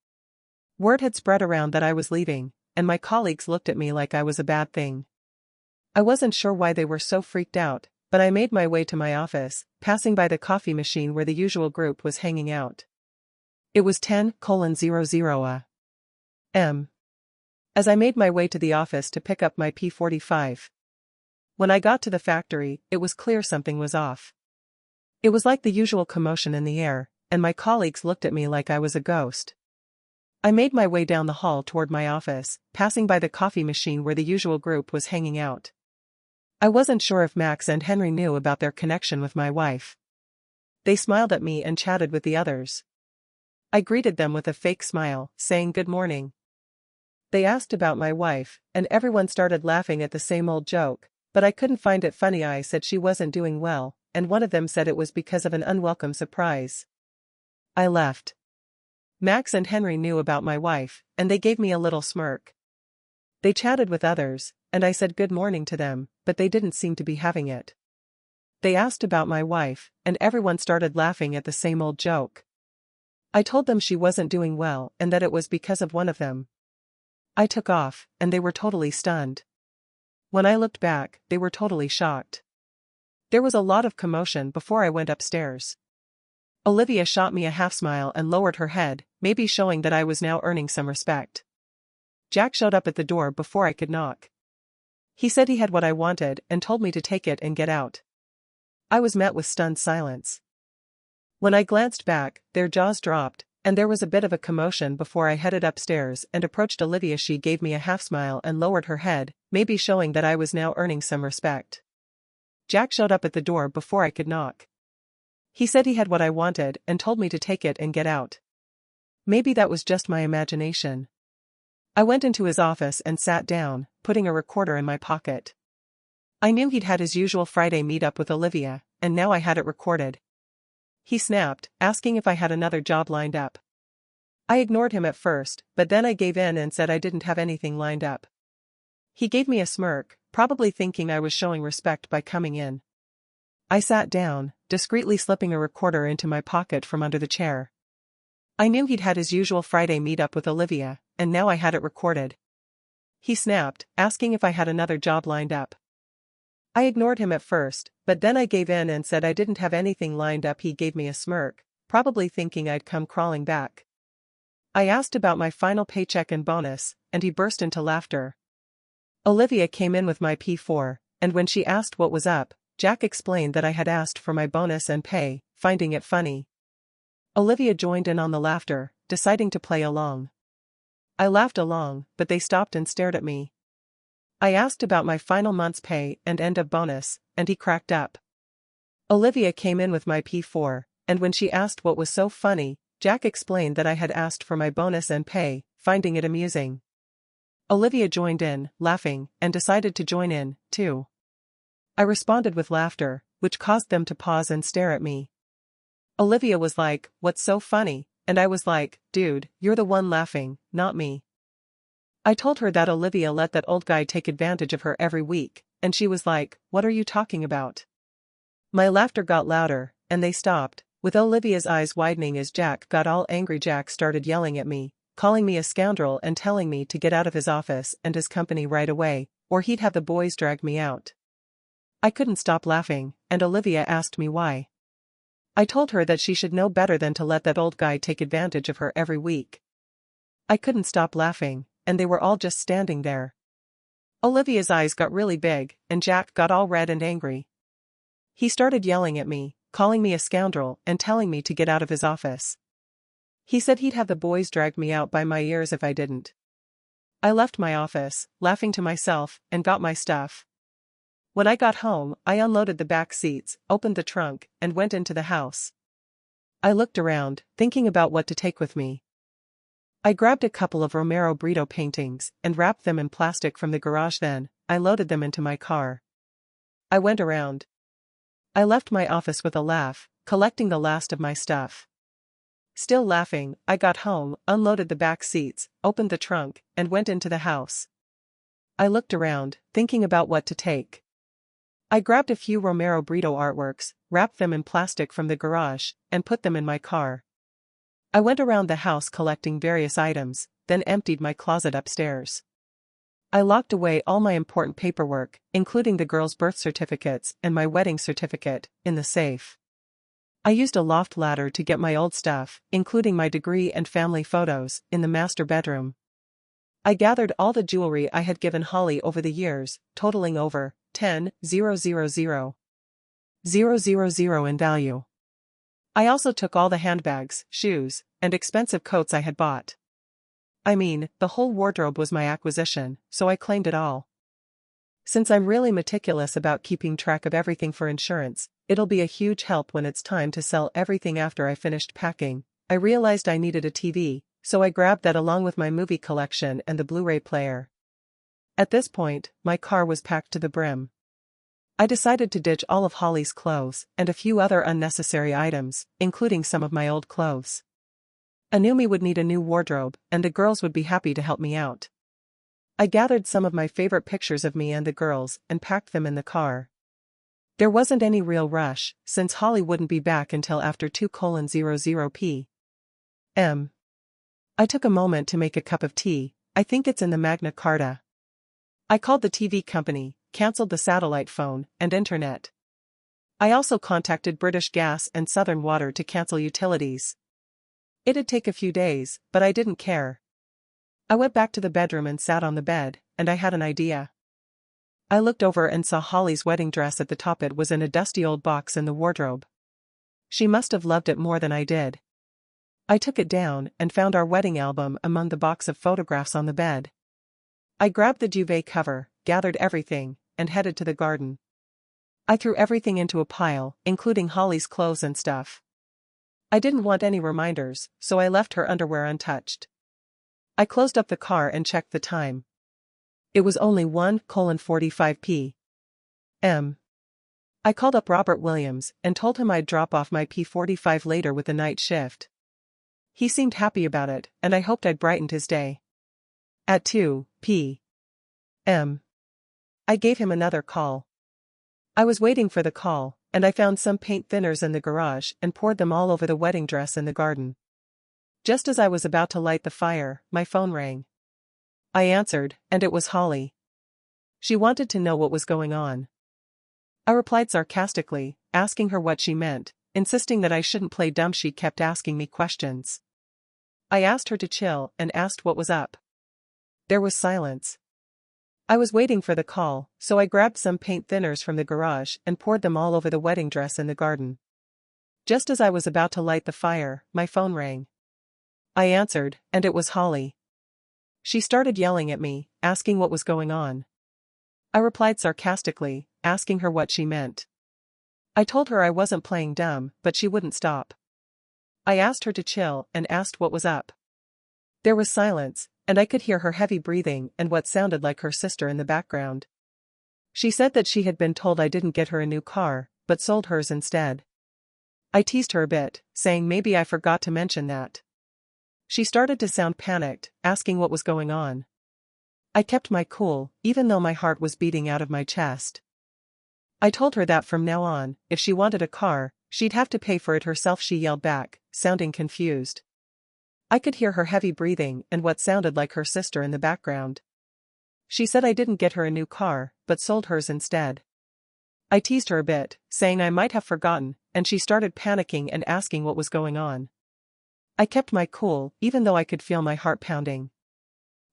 Word had spread around that I was leaving, and my colleagues looked at me like I was a bad thing. I wasn't sure why they were so freaked out, but I made my way to my office, passing by the coffee machine where the usual group was hanging out. It was 10:00 a.m. As I made my way to the office to pick up my P45. When I got to the factory, it was clear something was off. It was like the usual commotion in the air, and my colleagues looked at me like I was a ghost. I made my way down the hall toward my office, passing by the coffee machine where the usual group was hanging out. I wasn't sure if Max and Henry knew about their connection with my wife. They smiled at me and chatted with the others. I greeted them with a fake smile, saying good morning. They asked about my wife, and everyone started laughing at the same old joke, but I couldn't find it funny. I said she wasn't doing well, and one of them said it was because of an unwelcome surprise. I left. Max and Henry knew about my wife, and they gave me a little smirk. They chatted with others, and I said good morning to them, but they didn't seem to be having it. They asked about my wife, and everyone started laughing at the same old joke. I told them she wasn't doing well and that it was because of one of them. I took off, and they were totally stunned. When I looked back, they were totally shocked. There was a lot of commotion before I went upstairs. Olivia shot me a half smile and lowered her head, maybe showing that I was now earning some respect. Jack showed up at the door before I could knock. He said he had what I wanted and told me to take it and get out. I was met with stunned silence. When I glanced back, their jaws dropped, and there was a bit of a commotion before I headed upstairs and approached Olivia. She gave me a half smile and lowered her head, maybe showing that I was now earning some respect. Jack showed up at the door before I could knock. He said he had what I wanted and told me to take it and get out. Maybe that was just my imagination. I went into his office and sat down, putting a recorder in my pocket. I knew he'd had his usual Friday meetup with Olivia, and now I had it recorded. He snapped, asking if I had another job lined up. I ignored him at first, but then I gave in and said I didn't have anything lined up. He gave me a smirk, probably thinking I was showing respect by coming in. I sat down, discreetly slipping a recorder into my pocket from under the chair. I knew he'd had his usual Friday meetup with Olivia, and now I had it recorded. He snapped, asking if I had another job lined up. I ignored him at first, but then I gave in and said I didn't have anything lined up. He gave me a smirk, probably thinking I'd come crawling back. I asked about my final paycheck and bonus, and he burst into laughter. Olivia came in with my P4, and when she asked what was up, Jack explained that I had asked for my bonus and pay, finding it funny. Olivia joined in on the laughter, deciding to play along. I laughed along, but they stopped and stared at me. I asked about my final month's pay and end of bonus, and he cracked up. Olivia came in with my P4, and when she asked what was so funny, Jack explained that I had asked for my bonus and pay, finding it amusing. Olivia joined in, laughing, and decided to join in, too. I responded with laughter, which caused them to pause and stare at me. Olivia was like, "What's so funny?" And I was like, "Dude, you're the one laughing, not me." I told her that Olivia let that old guy take advantage of her every week, and she was like, "What are you talking about?" My laughter got louder, and they stopped, with Olivia's eyes widening as Jack got all angry. Jack started yelling at me, calling me a scoundrel and telling me to get out of his office and his company right away, or he'd have the boys drag me out. I couldn't stop laughing, and Olivia asked me why. I told her that she should know better than to let that old guy take advantage of her every week. I couldn't stop laughing, and they were all just standing there. Olivia's eyes got really big, and Jack got all red and angry. He started yelling at me, calling me a scoundrel and telling me to get out of his office. He said he'd have the boys drag me out by my ears if I didn't. I left my office, laughing to myself, and got my stuff. When I got home, I unloaded the back seats, opened the trunk, and went into the house. I looked around, thinking about what to take with me. I grabbed a couple of Romero Brito paintings and wrapped them in plastic from the garage. Then I loaded them into my car. I went around. I left my office with a laugh, collecting the last of my stuff. Still laughing, I got home, unloaded the back seats, opened the trunk, and went into the house. I looked around, thinking about what to take. I grabbed a few Romero Brito artworks, wrapped them in plastic from the garage, and put them in my car. I went around the house collecting various items, then emptied my closet upstairs. I locked away all my important paperwork, including the girls' birth certificates and my wedding certificate, in the safe. I used a loft ladder to get my old stuff, including my degree and family photos, in the master bedroom. I gathered all the jewelry I had given Holly over the years, totaling over $10,000 in value. I also took all the handbags, shoes, and expensive coats I had bought. I mean, the whole wardrobe was my acquisition, so I claimed it all. Since I'm really meticulous about keeping track of everything for insurance, it'll be a huge help when it's time to sell everything. After I finished packing, I realized I needed a TV, so I grabbed that along with my movie collection and the Blu-ray player. At this point, my car was packed to the brim. I decided to ditch all of Holly's clothes and a few other unnecessary items, including some of my old clothes. Anumi would need a new wardrobe, and the girls would be happy to help me out. I gathered some of my favorite pictures of me and the girls and packed them in the car. There wasn't any real rush, since Holly wouldn't be back until after 2:00 p.m. I took a moment to make a cup of tea. I think it's in the Magna Carta. I called the TV company, cancelled the satellite phone and internet. I also contacted British Gas and Southern Water to cancel utilities. It'd take a few days, but I didn't care. I went back to the bedroom and sat on the bed, and I had an idea. I looked over and saw Holly's wedding dress at the top. It was in a dusty old box in the wardrobe. She must have loved it more than I did. I took it down and found our wedding album among the box of photographs on the bed. I grabbed the duvet cover, gathered everything, and headed to the garden. I threw everything into a pile, including Holly's clothes and stuff. I didn't want any reminders, so I left her underwear untouched. I closed up the car and checked the time. It was only 1:45 p.m. I called up Robert Williams and told him I'd drop off my P45 later with the night shift. He seemed happy about it, and I hoped I'd brightened his day. At 2 p.m., I gave him another call. I was waiting for the call, and I found some paint thinners in the garage and poured them all over the wedding dress in the garden. Just as I was about to light the fire, my phone rang. I answered, and it was Holly. She wanted to know what was going on. I replied sarcastically, asking her what she meant, insisting that I shouldn't play dumb. She kept asking me questions. I asked her to chill and asked what was up. There was silence. I was waiting for the call, so I grabbed some paint thinners from the garage and poured them all over the wedding dress in the garden. Just as I was about to light the fire, my phone rang. I answered, and it was Holly. She started yelling at me, asking what was going on. I replied sarcastically, asking her what she meant. I told her I wasn't playing dumb, but she wouldn't stop. I asked her to chill and asked what was up. There was silence, and I could hear her heavy breathing and what sounded like her sister in the background. She said that she had been told I didn't get her a new car, but sold hers instead. I teased her a bit, saying maybe I forgot to mention that. She started to sound panicked, asking what was going on. I kept my cool, even though my heart was beating out of my chest. I told her that from now on, if she wanted a car, she'd have to pay for it herself. She yelled back, sounding confused. I could hear her heavy breathing and what sounded like her sister in the background. She said I didn't get her a new car, but sold hers instead. I teased her a bit, saying I might have forgotten, and she started panicking and asking what was going on. I kept my cool, even though I could feel my heart pounding.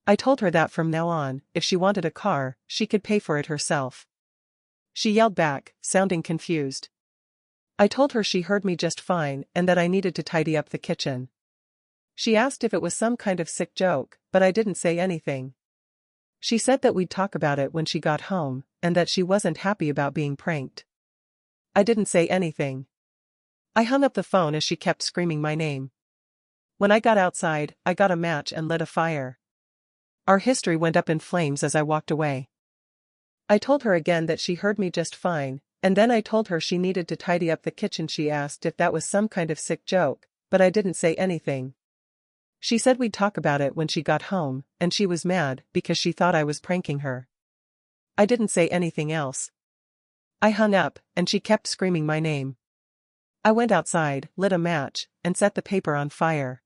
I told her that from now on, if she wanted a car, she could pay for it herself. She yelled back, sounding confused. I told her she heard me just fine and that I needed to tidy up the kitchen. She asked if it was some kind of sick joke, but I didn't say anything. She said that we'd talk about it when she got home, and that she wasn't happy about being pranked. I didn't say anything. I hung up the phone as she kept screaming my name. When I got outside, I got a match and lit a fire. Our history went up in flames as I walked away. I told her again that she heard me just fine, and then I told her she needed to tidy up the kitchen. She asked if that was some kind of sick joke, but I didn't say anything. She said we'd talk about it when she got home, and she was mad because she thought I was pranking her. I didn't say anything else. I hung up, and she kept screaming my name. I went outside, lit a match, and set the paper on fire.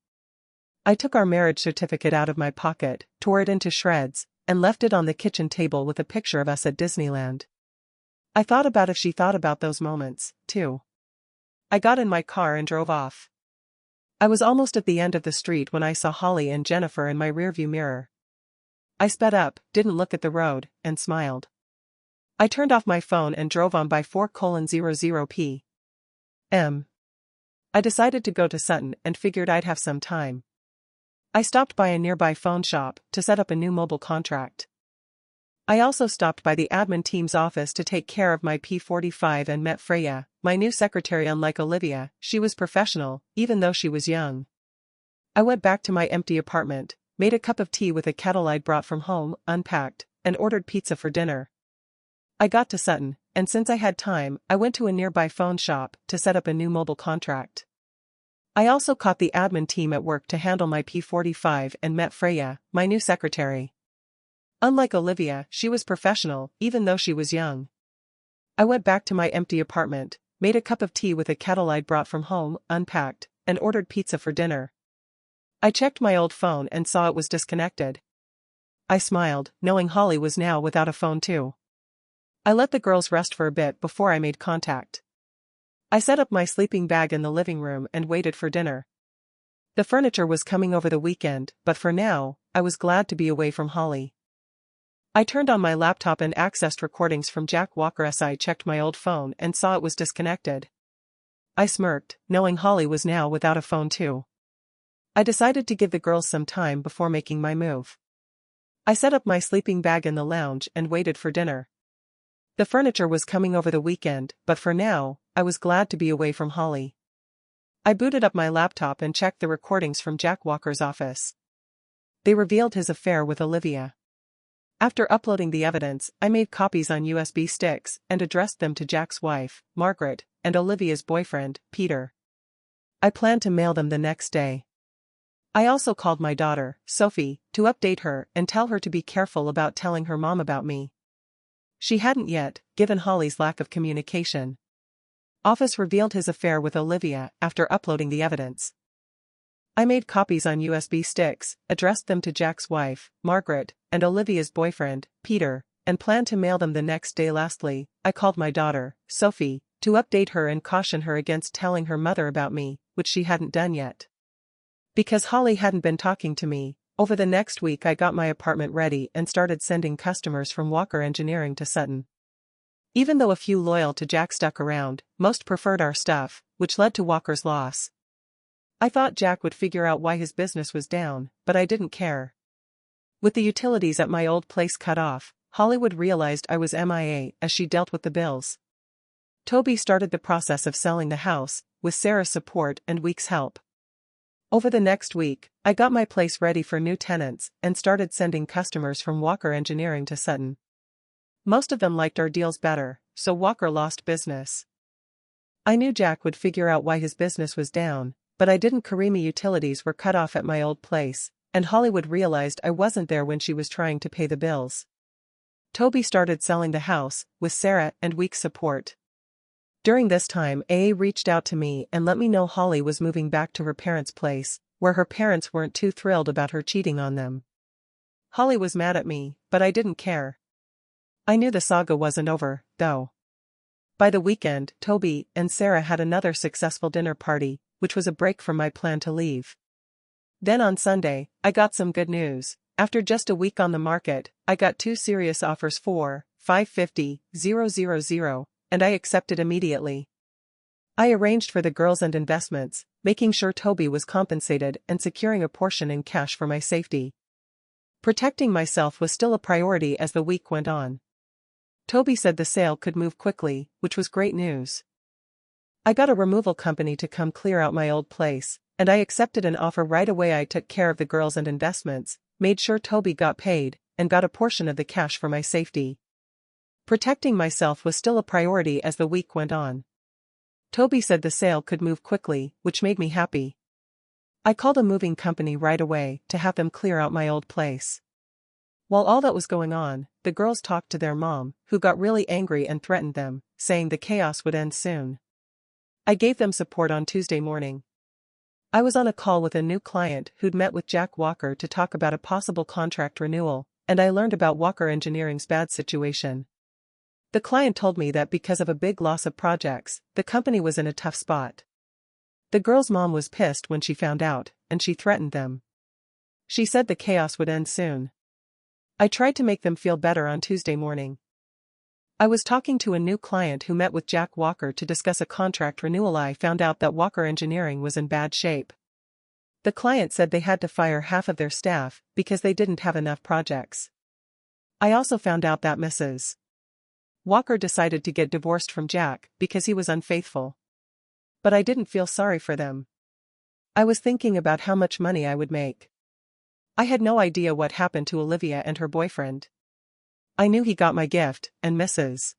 I took our marriage certificate out of my pocket, tore it into shreds, and left it on the kitchen table with a picture of us at Disneyland. I thought about if she thought about those moments, too. I got in my car and drove off. I was almost at the end of the street when I saw Holly and Jennifer in my rearview mirror. I sped up, didn't look at the road, and smiled. I turned off my phone and drove on by 4:00 p.m. I decided to go to Sutton and figured I'd have some time. I stopped by a nearby phone shop to set up a new mobile contract. I also stopped by the admin team's office to take care of my P45 and met Freya, my new secretary. Unlike Olivia, she was professional, even though she was young. I went back to my empty apartment, made a cup of tea with a kettle I'd brought from home, unpacked, and ordered pizza for dinner. I got to Sutton, and since I had time, I went to a nearby phone shop to set up a new mobile contract. I also caught the admin team at work to handle my P45 and met Freya, my new secretary. Unlike Olivia, she was professional, even though she was young. I went back to my empty apartment, made a cup of tea with a kettle I'd brought from home, unpacked, and ordered pizza for dinner. I checked my old phone and saw it was disconnected. I smiled, knowing Holly was now without a phone too. I let the girls rest for a bit before I made contact. I set up my sleeping bag in the living room and waited for dinner. The furniture was coming over the weekend, but for now, I was glad to be away from Holly. I turned on my laptop and accessed recordings from Jack Walker as I checked my old phone and saw it was disconnected. I smirked, knowing Holly was now without a phone too. I decided to give the girls some time before making my move. I set up my sleeping bag in the lounge and waited for dinner. The furniture was coming over the weekend, but for now, I was glad to be away from Holly. I booted up my laptop and checked the recordings from Jack Walker's office. They revealed his affair with Olivia. After uploading the evidence, I made copies on USB sticks and addressed them to Jack's wife, Margaret, and Olivia's boyfriend, Peter. I planned to mail them the next day. I also called my daughter, Sophie, to update her and tell her to be careful about telling her mom about me. She hadn't yet, given Holly's lack of communication. Office revealed his affair with Olivia after uploading the evidence. I made copies on USB sticks, addressed them to Jack's wife, Margaret, and Olivia's boyfriend, Peter, and planned to mail them the next day. Lastly, I called my daughter, Sophie, to update her and caution her against telling her mother about me, which she hadn't done yet. Because Holly hadn't been talking to me, over the next week I got my apartment ready and started sending customers from Walker Engineering to Sutton. Even though a few loyal to Jack stuck around, most preferred our stuff, which led to Walker's loss. I thought Jack would figure out why his business was down, but I didn't care. With the utilities at my old place cut off, Hollywood realized I was MIA as she dealt with the bills. Toby started the process of selling the house, with Sarah's support and Week's help. Over the next week, I got my place ready for new tenants and started sending customers from Walker Engineering to Sutton. Most of them liked our deals better, so Walker lost business. I knew Jack would figure out why his business was down, but I didn't. Karimi utilities were cut off at my old place, and Hollywood realized I wasn't there when she was trying to pay the bills. Toby started selling the house, with Sarah and Week's support. During this time, AA reached out to me and let me know Holly was moving back to her parents' place, where her parents weren't too thrilled about her cheating on them. Holly was mad at me, but I didn't care. I knew the saga wasn't over, though. By the weekend, Toby and Sarah had another successful dinner party, which was a break from my plan to leave. Then on Sunday, I got some good news. After just a week on the market, I got 2 serious offers for $550,000, and I accepted immediately. I arranged for the girls and investments, making sure Toby was compensated and securing a portion in cash for my safety. Protecting myself was still a priority as the week went on. Toby said the sale could move quickly, which was great news. I got a removal company to come clear out my old place, and I accepted an offer right away. I took care of the girls and investments, made sure Toby got paid, and got a portion of the cash for my safety. Protecting myself was still a priority as the week went on. Toby said the sale could move quickly, which made me happy. I called a moving company right away to have them clear out my old place. While all that was going on, the girls talked to their mom, who got really angry and threatened them, saying the chaos would end soon. I gave them support on Tuesday morning. I was on a call with a new client who'd met with Jack Walker to talk about a possible contract renewal, and I learned about Walker Engineering's bad situation. The client told me that because of a big loss of projects, the company was in a tough spot. The girl's mom was pissed when she found out, and she threatened them. She said the chaos would end soon. I tried to make them feel better on Tuesday morning. I was talking to a new client who met with Jack Walker to discuss a contract renewal. I found out that Walker Engineering was in bad shape. The client said they had to fire half of their staff because they didn't have enough projects. I also found out that Mrs. Walker decided to get divorced from Jack because he was unfaithful. But I didn't feel sorry for them. I was thinking about how much money I would make. I had no idea what happened to Olivia and her boyfriend. I knew he got my gift, and Mrs.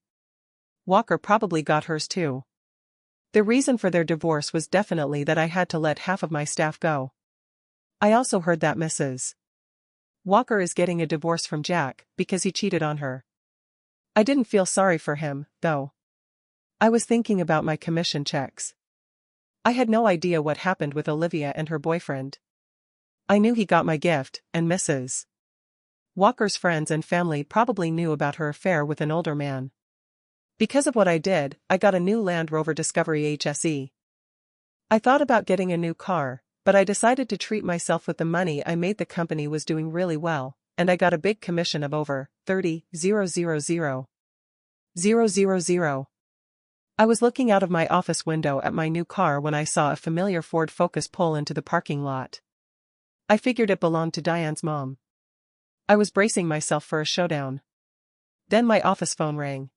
Walker probably got hers too. The reason for their divorce was definitely that I had to let half of my staff go. I also heard that Mrs. Walker is getting a divorce from Jack because he cheated on her. I didn't feel sorry for him, though. I was thinking about my commission checks. I had no idea what happened with Olivia and her boyfriend. I knew he got my gift, and Mrs. Walker's friends and family probably knew about her affair with an older man. Because of what I did, I got a new Land Rover Discovery HSE. I thought about getting a new car, but I decided to treat myself with the money I made. The company was doing really well, and I got a big commission of over $30,000. I was looking out of my office window at my new car when I saw a familiar Ford Focus pull into the parking lot. I figured it belonged to Diane's mom. I was bracing myself for a showdown. Then my office phone rang.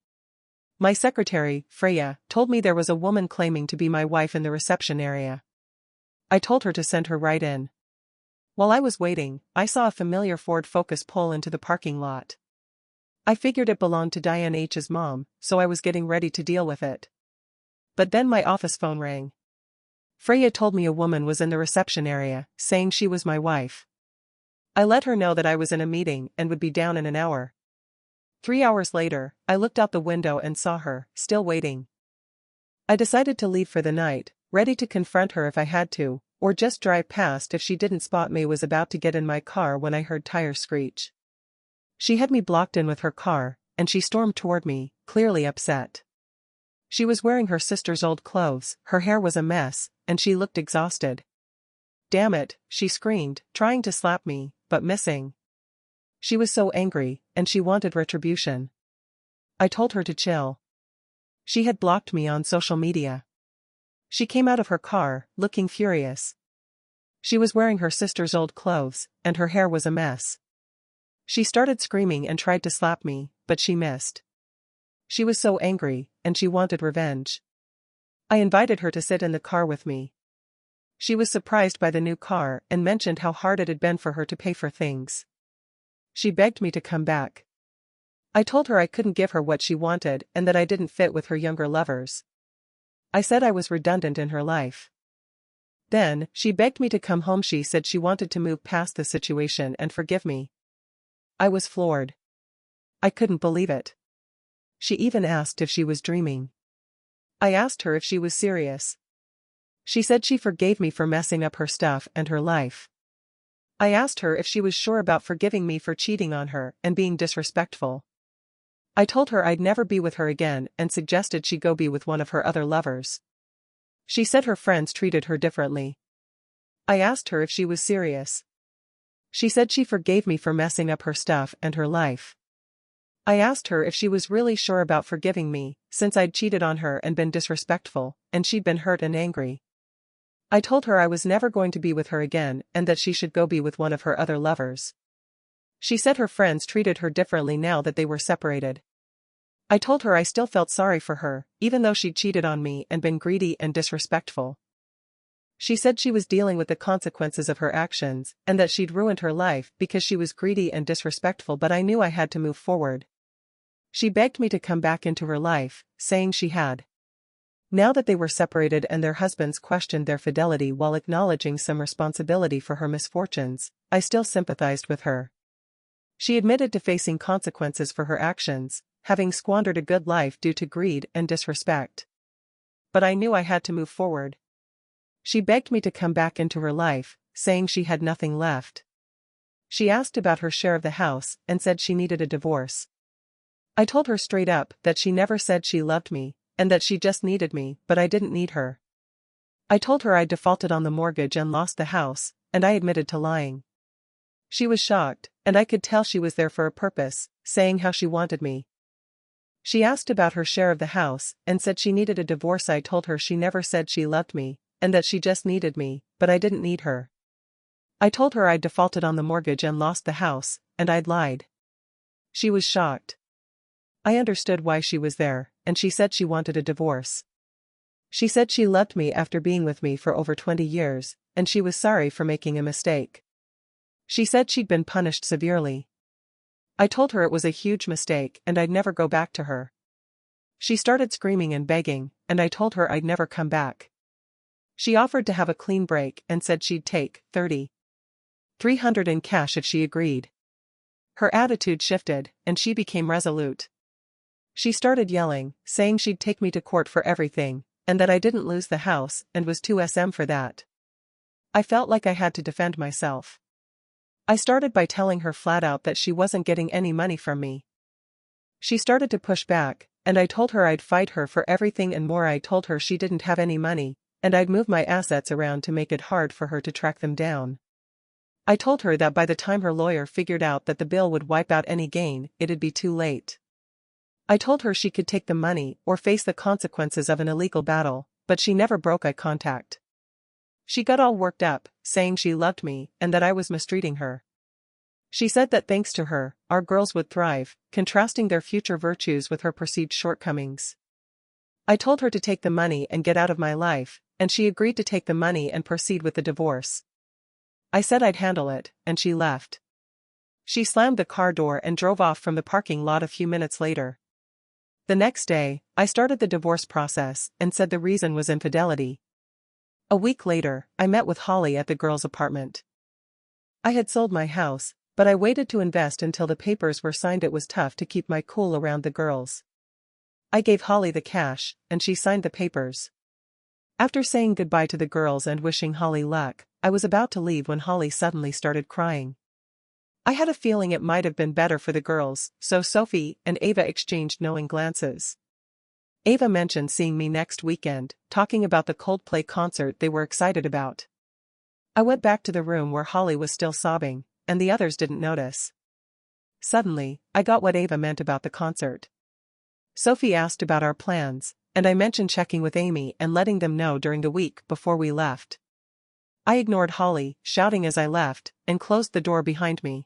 My secretary, Freya, told me there was a woman claiming to be my wife in the reception area. I told her to send her right in. While I was waiting, I saw a familiar Ford Focus pull into the parking lot. I figured it belonged to Diane H's mom, so I was getting ready to deal with it. But then my office phone rang. Freya told me a woman was in the reception area, saying she was my wife. I let her know that I was in a meeting and would be down in an hour. 3 hours later, I looked out the window and saw her, still waiting. I decided to leave for the night, ready to confront her if I had to, or just drive past if she didn't spot me. Was about to get in my car when I heard tires screech. She had me blocked in with her car, and she stormed toward me, clearly upset. She was wearing her sister's old clothes, her hair was a mess, and she looked exhausted. "Damn it," she screamed, trying to slap me, but missing. She was so angry, and she wanted retribution. I told her to chill. She had blocked me on social media. She came out of her car, looking furious. She was wearing her sister's old clothes, and her hair was a mess. She started screaming and tried to slap me, but she missed. She was so angry, and she wanted revenge. I invited her to sit in the car with me. She was surprised by the new car and mentioned how hard it had been for her to pay for things. She begged me to come back. I told her I couldn't give her what she wanted and that I didn't fit with her younger lovers. I said I was redundant in her life. Then, she begged me to come home. She said she wanted to move past the situation and forgive me. I was floored. I couldn't believe it. She even asked if she was dreaming. I asked her if she was serious. She said she forgave me for messing up her stuff and her life. I asked her if she was sure about forgiving me for cheating on her and being disrespectful. I told her I'd never be with her again and suggested she go be with one of her other lovers. She said her friends treated her differently. I asked her if she was serious. She said she forgave me for messing up her stuff and her life. I asked her if she was really sure about forgiving me, since I'd cheated on her and been disrespectful, and she'd been hurt and angry. I told her I was never going to be with her again and that she should go be with one of her other lovers. She said her friends treated her differently now that they were separated. I told her I still felt sorry for her, even though she'd cheated on me and been greedy and disrespectful. She said she was dealing with the consequences of her actions and that she'd ruined her life because she was greedy and disrespectful, but I knew I had to move forward. She begged me to come back into her life, saying she had. Now that they were separated and their husbands questioned their fidelity while acknowledging some responsibility for her misfortunes, I still sympathized with her. She admitted to facing consequences for her actions, having squandered a good life due to greed and disrespect. But I knew I had to move forward. She begged me to come back into her life, saying she had nothing left. She asked about her share of the house and said she needed a divorce. I told her straight up that she never said she loved me, and that she just needed me, but I didn't need her. I told her I defaulted on the mortgage and lost the house, and I admitted to lying. She was shocked, and I could tell she was there for a purpose, saying how she wanted me. She asked about her share of the house and said she needed a divorce. I told her she never said she loved me, and that she just needed me, but I didn't need her. I told her I'd defaulted on the mortgage and lost the house, and I'd lied. She was shocked. I understood why she was there, and she said she wanted a divorce. She said she loved me after being with me for over 20 years, and she was sorry for making a mistake. She said she'd been punished severely. I told her it was a huge mistake and I'd never go back to her. She started screaming and begging, and I told her I'd never come back. She offered to have a clean break and said she'd take $300 in cash if she agreed. Her attitude shifted, and she became resolute. She started yelling, saying she'd take me to court for everything, and that I didn't lose the house and was too SM for that. I felt like I had to defend myself. I started by telling her flat out that she wasn't getting any money from me. She started to push back, and I told her I'd fight her for everything and more. I told her she didn't have any money, and I'd move my assets around to make it hard for her to track them down. I told her that by the time her lawyer figured out that the bill would wipe out any gain, it'd be too late. I told her she could take the money or face the consequences of an illegal battle, but she never broke eye contact. She got all worked up, saying she loved me and that I was mistreating her. She said that thanks to her, our girls would thrive, contrasting their future virtues with her perceived shortcomings. I told her to take the money and get out of my life, and she agreed to take the money and proceed with the divorce. I said I'd handle it, and she left. She slammed the car door and drove off from the parking lot a few minutes later. The next day, I started the divorce process and said the reason was infidelity. A week later, I met with Holly at the girls' apartment. I had sold my house, but I waited to invest until the papers were signed. It was tough to keep my cool around the girls. I gave Holly the cash, and she signed the papers. After saying goodbye to the girls and wishing Holly luck, I was about to leave when Holly suddenly started crying. I had a feeling it might have been better for the girls, so Sophie and Ava exchanged knowing glances. Ava mentioned seeing me next weekend, talking about the Coldplay concert they were excited about. I went back to the room where Holly was still sobbing, and the others didn't notice. Suddenly, I got what Ava meant about the concert. Sophie asked about our plans, and I mentioned checking with Amy and letting them know during the week before we left. I ignored Holly, shouting as I left, and closed the door behind me.